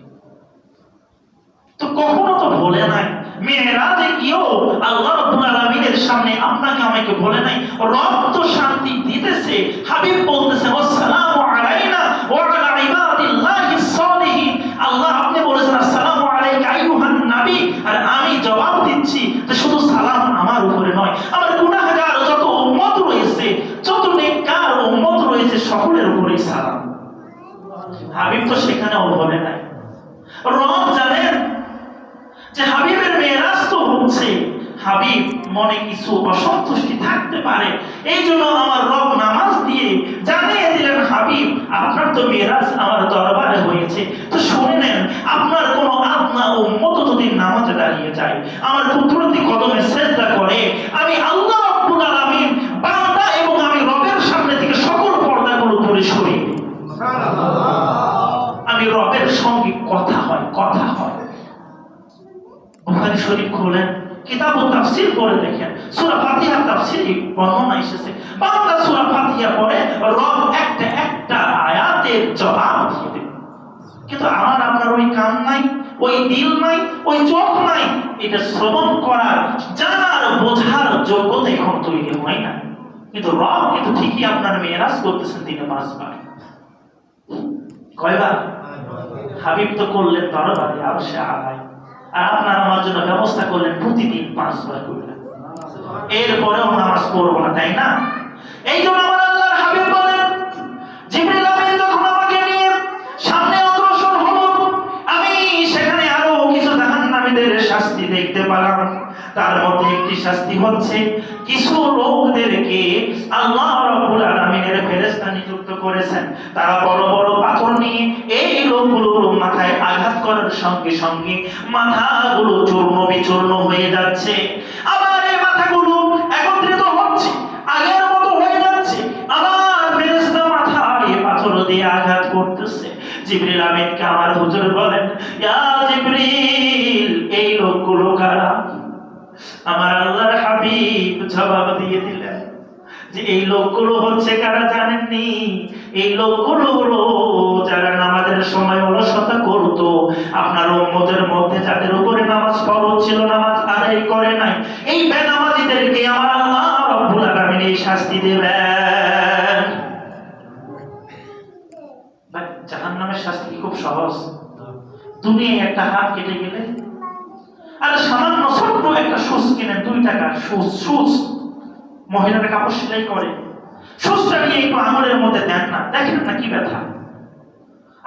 Speaker 1: তো কখনো তো বলে নাই। মেরাজে গিয়েও আল্লাহ রাব্বুল আলামিনের সামনে আপনাকে আমাকে বলে নাই। রব তো শান্তি দিতেছে, হাবিব বলতেছে আসসালামু আলাইনা ওয়া আলা ইবাদিল্লাহিস সালিহিন। আল্লাহ আপনি বলেছেন আসসালামু আলাইকা আইয়ুহান নবী, আর আমি জবাব দিচ্ছি যে শুধু সালাম আমার উপরে নয়, আমার গুনাহগার যত উম্মত রয়েছে, যত নেককার উম্মত রয়েছে, সকলের উপরেই সালাম। হাবিব তো সেখানেও বলে নাই। রব জানেন যে হাবিবের মেরাজ তো হচ্ছে, হাবিব মনে কিছু অসন্তুষ্টি থাকতে পারে, এই জন্য আমার রব নামাজ দিয়ে জানিয়ে দিলেন, হাবিব আপনার তো মেরাজ আমার দরবারে হয়েছে, তো শুনে নেন, আপনার কোন আপনা উম্মত যদি নামাজে দাঁড়িয়ে যায়, আমার কুদরতি কদমে সিজদা করে, আমি আল্লাহ রাব্বুল আলামিন বান্দা এবং আমি রবের সামনে থেকে সকল পর্দাগুলো দূরে সরিয়ে দিই। আমি রবের সঙ্গে কথা হয়। বুখারী শরীফ খুলেন, কিতাবুত তাফসীর পড়ে দেখেন, সূরা ফাতিহার তাফসীরে বর্ণনা এসেছে, বান্দা সূরা ফাতিহা পড়ে রব একটা আয়াতের জবাব দিয়ে দেন। কিন্তু আমার আপনার ওই কান নাই, ওই দিল নাই, ওই চোখ নাই, এটা শ্রবণ করার, জানার, বোঝার যোগ্যতা এখন তৈরি হয় না। কিন্তু রব কিন্তু ঠিকই আপনার মেরাজ করতেছেন দিনে 5 বার। কয়বার? হাবিব তো করলেন দরবারে আরশে আলায়, আর আপনার আমার জন্য ব্যবস্থা করলেন প্রতিদিন 5 বার করলেন। এরপরেও নামাজ পড়বো না, তাই না? এই জন্য আমার আল্লাহর হাবিব বলেন, জিবরিল আমিন যখন আমাকে নিয়ে সামনে অগ্রসর হলো, আমি সেখানে আরো কিছু জাহান্নামীদের শাস্তি দেখতে পেলাম। তার মধ্যে একটি শাস্তি হচ্ছে, কিছু লোকদেরকে আল্লাহ রাব্বুল আলামিনের ফেরেশতা নিযুক্ত করেছেন, তারা বড় বড় পাথর নিয়ে এই লোকগুলোর মাথায় আঘাত করার সঙ্গে সঙ্গে মাথাগুলো চূর্ণ বিচূর্ণ হয়ে যাচ্ছে। আবার এই মাথাগুলো একত্রিত হচ্ছে, আগের মতো হয়ে যাচ্ছে, আবার ফেরেশতা মাথায় পাথর দিয়ে আঘাত করতেছে। জিবরিল আমিনকে আমার হুজুর বলেন, ইয়া জিবরিল, এই লোকগুলো কারা? আমার আল্লাহর হাবিব জবাব দিয়ে দিলেন, যে এই লোকগুলো হচ্ছে কারা জানেননি? এই লোকগুলো হলো যারা নামাজের সময় অলসতা করত। আপনার উম্মতের মধ্যে যাদের উপরে নামাজ ফরজ ছিল, নামাজ আদায় করে নাই, এই বেনামাজিদেরকে আমার আল্লাহ রাব্বুল আলামিন এই শাস্তি দেবেন। জাহান্নামের শাস্তি খুব সহজ। দুনিয়ায় একটা হাত কেটে গেলে, আর সামান্য ছোট্ট একটা সুচ কিনে 2 টাকা সুচ, মহিলারা কাপড় সেলাই করে, সুচটা নিয়ে একটু আঙুলের মধ্যে দেন না, দেখেন না কি ব্যথা।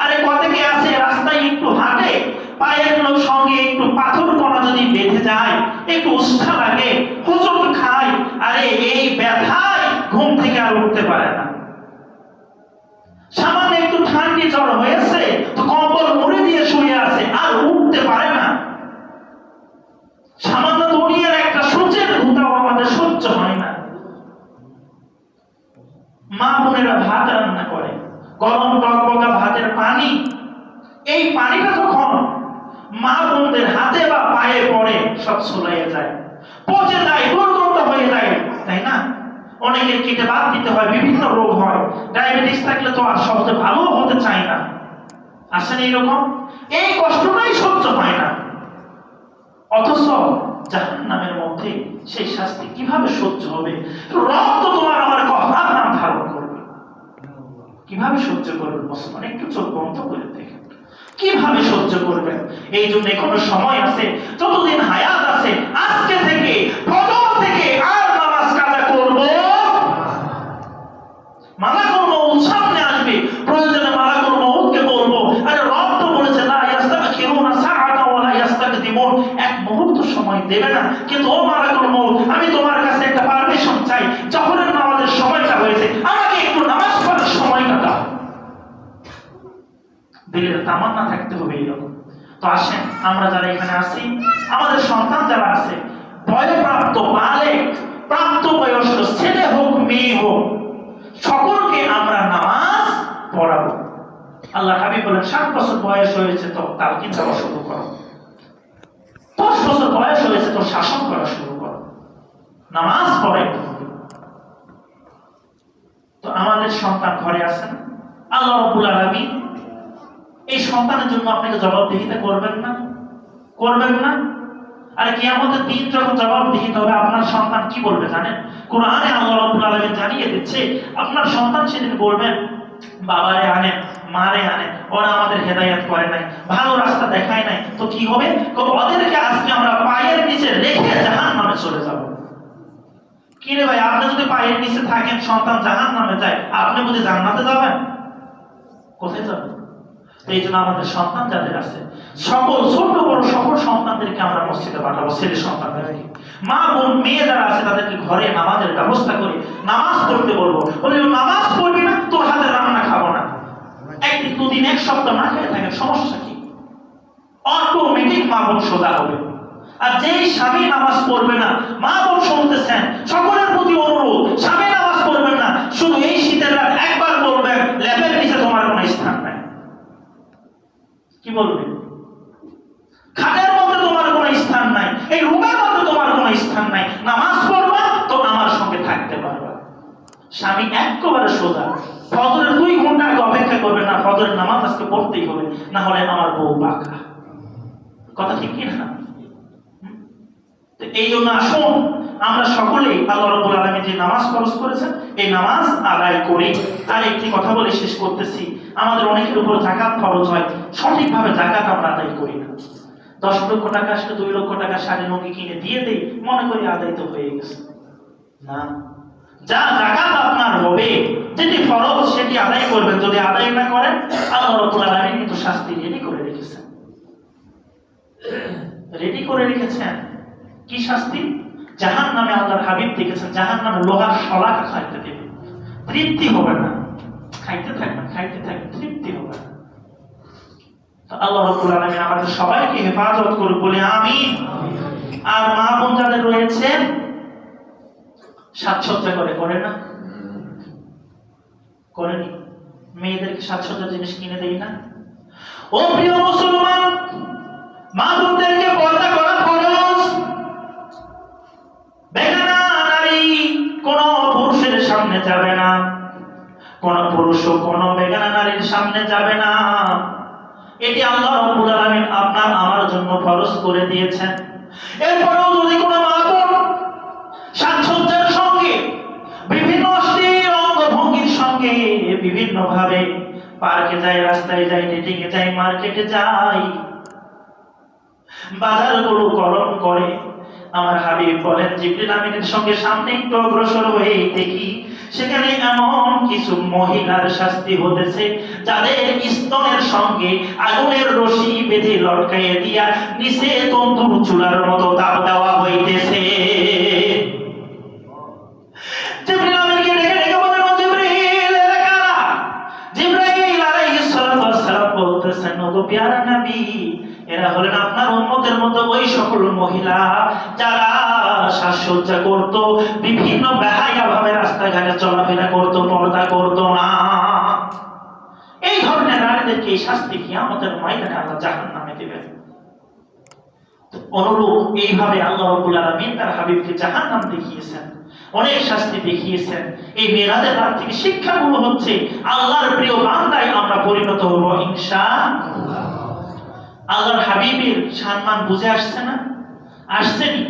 Speaker 1: আরে কতকে আছে রাস্তায় একটু হাঁটে, পায়ের সঙ্গে একটু পাথর কণা যদি বেঁধে যায়, একটু উষ্ঠা লাগে, হুজুর খায়, আরে এই ব্যথায় ঘুম থেকে আর উঠতে পারে না। সামান্য একটু ঠান্ডি জ্বর হয়েছে তো কম্বল মুড়ি দিয়ে শুয়ে আছে, আর উঠতে পারে না। সামান্য দুনিয়ার একটা সূচের ধুতাও আমাদের সহ্য হয় না। মা বোনেরা ভাত রান্না করে, গরম টকবকা ভাতের পানি, এই পানিটা যখন মা বোনদের হাতে বা পায়ে পড়ে সব ছুলাইয়ে যায়, পচে যায়, দুর্গন্ধ হয়ে যায়, তাই না? অনেকের কেটে বাদ দিতে হয়, বিভিন্ন রোগ হয়। ডায়াবেটিস থাকলে তো আর সবচেয়ে ভালো হতে চায় না, আসেন এইরকম। এই কষ্টটাই সহ্য হয় না, অথচ জাহান্নামের মধ্যে সেই শাস্তি কিভাবে সহ্য হবে? রক্ত তোমার আমার কপাল নাম ধারণ করবে, কিভাবে সহ্য করবে মুসলমান? একটু চোখ বন্ধ করে দেখেন কিভাবে সহ্য করবেন। এই জন্য এখনো সময় আছে, যতদিন হায়াত আছে, আজকে থেকে ফজর থেকে আর নামাজ কাজা করব। মালাকুল মউত সামনে আসবে, প্রয়োজনে মালাকুল মউতকে বলবো, আরে রব তো বলেছে লা ইস্তাখিরুনা সাআতা ওয়া লা ইস্তাকদিমুন, এক মুহূর্ত সময় দেবে না। কিন্তু ও মালাকুল মউত, আমি তোমার কাছে একটা পারমিশন চাই, যখনের নামাজের সময়টা হয়েছে আমাকে একটু নামাজ পড়ার সময়টা দাও। দিলের তামান্না থাকতে হবে এরকম। তো আসেন আমরা যারা এখানে আছি, আমাদের সন্তান যারা আছে, বয়প্রাপ্ত বালেগ, প্রাপ্ত বয়স্ক ছেলে হোক মেয়ে হোক, সকলকে আমরা নামাজ পড়াবো। আল্লাহ হাবিব বলেন 7 বছর বয়স হয়েছে তো তার চিন্তা শুরু করো, 10 বছর বয়স হয়েছে তো শাসন করা শুরু করো, নামাজ পড়ে। তো আমাদের সন্তান ঘরে আছেন, আল্লাহ রাব্বুল আলামিন এই সন্তানের জন্য আপনাকে জবাবদিহিতা করবেন না? করবেন না? আর কিয়ামতের দিন যখন জবাবদিহিতা হবে, আপনার সন্তান কি বলবে জানেন? কোরআনে আল্লাহ রাব্বুল আলামিন জানিয়ে দিচ্ছে, আপনার সন্তান সেদিন বলবেন, বাবারে আনেন, মারে আনেন, ওরা আমাদের হেদায়েত করে নাই, ভালো রাস্তা দেখায় নাই, তো কি হবে? ওদেরকে আজকে আমরা পায়ের নিচে রেখে জাহান্নামে চলে যাব। কি রে ভাই, আপনি যদি পায়ের নিচে থাকেন, সন্তান জাহান্নামে যায়, আপনি বুঝি জান্নাতে যাবেন? কোথায় যাবেন? এই জন্য আমাদের সন্তান যাদের আছে, সকল ছোট বড় সকল সন্তানদেরকে আমরা মসজিদে পাঠাবো, ছেলে সন্তানদেরকে। মা বোন মেয়ে যারা আছে তাদেরকে ঘরে নামাজের ব্যবস্থা করে নামাজ পড়তে বলবো। বলি নামাজ পড়বি না, তোর হাতে রান্না খাবো না। একদিন 2 দিন 1 সপ্তাহ না খেয়ে থাকেন, সমস্যা কি? অটোমেটিক মা বোন সোজা হবে। আর যেই স্বামী নামাজ পড়বে না, মা বোন শুনতেছেন, সকলের প্রতি অনুরোধ, স্বামী নামাজ পড়বেন না, শুধু এই শীতের রাত একবার বলবেন, লেপের নিচে তোমার কোনো স্থান নাই। কি বলবে? খাটের মধ্যে তোমার কোনো স্থান নাই, এই রুমের মধ্যে তোমার কোনো স্থান নাই। নামাজ পড়বা তো আমার সঙ্গে থাকতে পারবা। স্বামী একেবারে সোজা, ফজরের 2 ঘন্টা আগে অপেক্ষা করবে না, ফজরের নামাজ আজকে পড়তেই হবে, না হলে আমার বউ বাঁকা। কথা ঠিক কি না? তো এই জন্য আসুন আমরা সকলেই আল্লাহ রাব্বুল আলামিন যে নামাজ ফরজ করেছেন, এই নামাজ আদায় করি। আর একটি কথা বলে শেষ করতেছি, আমাদের অনেকের উপর যাকাত ফরজ হয়, সঠিকভাবে যাকাত আমরা আদায় করি না। 10 লক্ষ টাকা আসলে 2 লক্ষ টাকা শাড়ি লুঙ্গি কিনে দিয়ে দেই, মনে করি আদায় তো হয়ে গেছে। না, যা যাকাত আপনার হবে, যেটি ফরজ সেটি আদায় করবেন। যদি আদায় না করেন, আল্লাহ রাব্বুল আলামিন কিন্তু শাস্তি রেডি করে রেখেছেন। রেডি করে রেখেছেন কি শাস্তি? জাহান্নামে আল্লাহর হাবিব দেখেছেন, জাহান্নামে লোহার শলাকা খাইতে দেবে, তৃপ্তি হবে না। খাইতে থাকবেন, খাইতে থাকবেন, তৃপ্তি হবে না। তো আল্লাহ রাব্বুল আলামিন আমাদের সবাইকে হেফাজত করুন, বলে আমিন। আর মা বোন যাদের রয়েছেন, সাজসজ্জা করে না? করেনি? মেয়েদেরকে সাজসজ্জা জিনিস কিনে দেই না? ও প্রিয় মুসলমান, মা বোনদেরকে পর্দা করা ফরজ। বেগানা নারী কোন পুরুষের সামনে যাবে না, কোন পুরুষও কোন বেগানা নারীর সামনে যাবে না। এটি আল্লাহ রাব্বুল আলামিন আপনার আমার জন্য ফরজ করে দিয়েছেন। এরপরেও যদি কোনো মা বোন সাজসজ্জার সঙ্গে বিভিন্ন অশ্লীল অঙ্গভঙ্গির সঙ্গে বিভিন্ন ভাবে পার্কে যায়, রাস্তায় যায়, ডেটিং এ যায়, মার্কেটে যায়, বাজারগুলো করণ করে, আমার হাবিব বলেন জিবরিল আমিনের সঙ্গে সামনে একটু অগ্রসর হয়ে দেখি সেখানে এমন কিছু মহিলার শাস্তি হতেছে যাদের স্তনের সঙ্গে আগুনের রশি বেঁধে লটকাইয়ে দিয়া নিচে তন্দুর চুলার মতো তাপ দেওয়া হইতেছে। জিবরিল আমিনকে ডেকে ডেকে বলেন, ও জিবরিল, এরা কারা? জিবরাইল আলাইহিস সালাতু ওয়াস সালাম বলতেছেন, ওগো প্যারা নবী, এরা হলেন আপনার উম্মতের মতো ওই সকল মহিলা যারা সাজসজ্জা করত, বিভিন্ন বেহায়া ভাবে রাস্তাঘাটে চলাফেরা করত, পর্দা করত না। এই ধরনের নারীদেরকে এই শাস্তি কিয়ামতের ময়দানে আল্লাহ জাহান্নামে দিবেন। অনুরূপ এইভাবে আল্লাহ রাব্বুল আলামিন তার হাবিবকে জাহান্নাম দেখিয়েছেন, অনেক শাস্তি দেখিয়েছেন। এই মেরাজের রাত থেকে শিক্ষাগুলো হচ্ছে আল্লাহর প্রিয় বান্দায় আমরা পরিণত হব ইনশাআল্লাহ। আল্লাহর হাবিবের সম্মান বুঝে আসছে না? আসছেনি?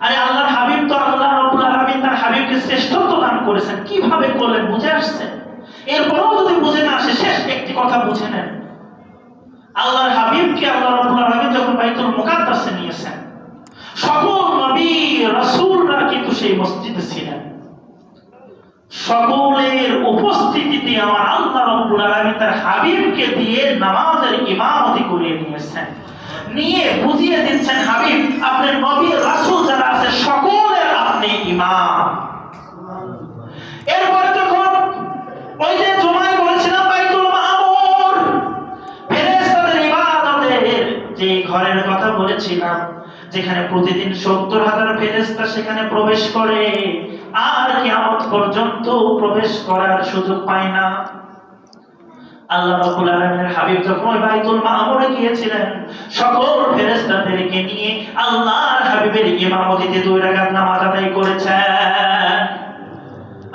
Speaker 1: আরে আল্লাহর হাবিব তো আল্লাহ রাব্বুল আলামিন তার হাবিবকে শ্রেষ্ঠত্ব দান করেছেন, কিভাবে করলেন বুঝে আসছে? এরপরেও যদি বুঝে না আসে, শেষ একটি কথা বুঝে নেন, আল্লাহর হাবিবকে আল্লাহ রাব্বুল আলামিন যখন বাইতুল মুকাদ্দাসে নিয়েছেন, সকল নবী রাসূলরা কিন্তু সেই মসজিদে ছিলেন। সকলের উপস্থিতিতে আমার আল্লাহ রাব্বুল আলামিন তার হাবিবকে দিয়ে নামাজের ইমামতি করিয়ে নিয়েছেন, নিয়ে বুঝিয়ে দিচ্ছেন, হাবিব আপনার নবী রাসূল যারা আছে সকলের আপনি ইমাম। এরপরে যখন ওই যে জুমায় বলেছিলাম বাইতুল মামুর ফেরেশতাদের ইবাদতের যে ঘরের কথা বলেছিলাম, যেখানে প্রতিদিন 70,000 ফেরেশতা সেখানে প্রবেশ করে, আর কিয়ামত পর্যন্ত প্রবেশ করার সুযোগ পায় না। আল্লাহ রাব্বুল আলামিনের হাবিব যখন ওই বাইতুল মামুরে গিয়েছিলেন, সকল ফেরেশতাদেরকে নিয়ে আল্লাহর হাবিবের ইমামতিতে 2 রাকাত নামাজ আদায় করেছেন।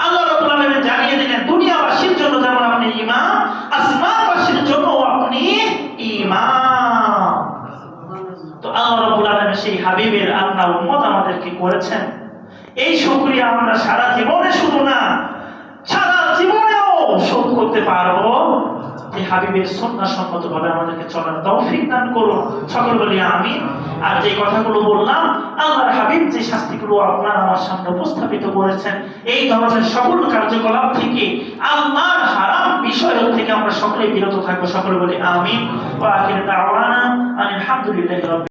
Speaker 1: আল্লাহ রাব্বুল আলামিন জানিয়ে দিলেন, দুনিয়াবাসীর জন্য যেমন আপনি ইমাম, আসমানবাসীর জন্য আপনি ইমাম। তো আল্লাহ রাব্বুল আলামিন সেই হাবিবের আপনার উম্মত আমাদেরকে করেছেন। এই শুকরিয়া আমরা সারা জীবনে, শুধু না সারা জীবনেও শোধ করতে পারবো। যে হাবিবের সুন্নাহ সম্মতভাবে আমাদেরকে চলার তৌফিক দান করুন, সকল বলি আমিন। আর যে কথাগুলো বললাম, আল্লাহর হাবিব যে শাস্তিগুলো আপনার আমার সামনে উপস্থাপিত করেছেন, এই ধরনের সকল কার্যকলাপ থেকে, আল্লাহর হারাম বিষয় থেকে আমরা সকলে বিরত থাকবো, সকল বলি আমিন। ওয়া আখিরু দাওয়ানা আলহামদুলিল্লাহি রাব্বিল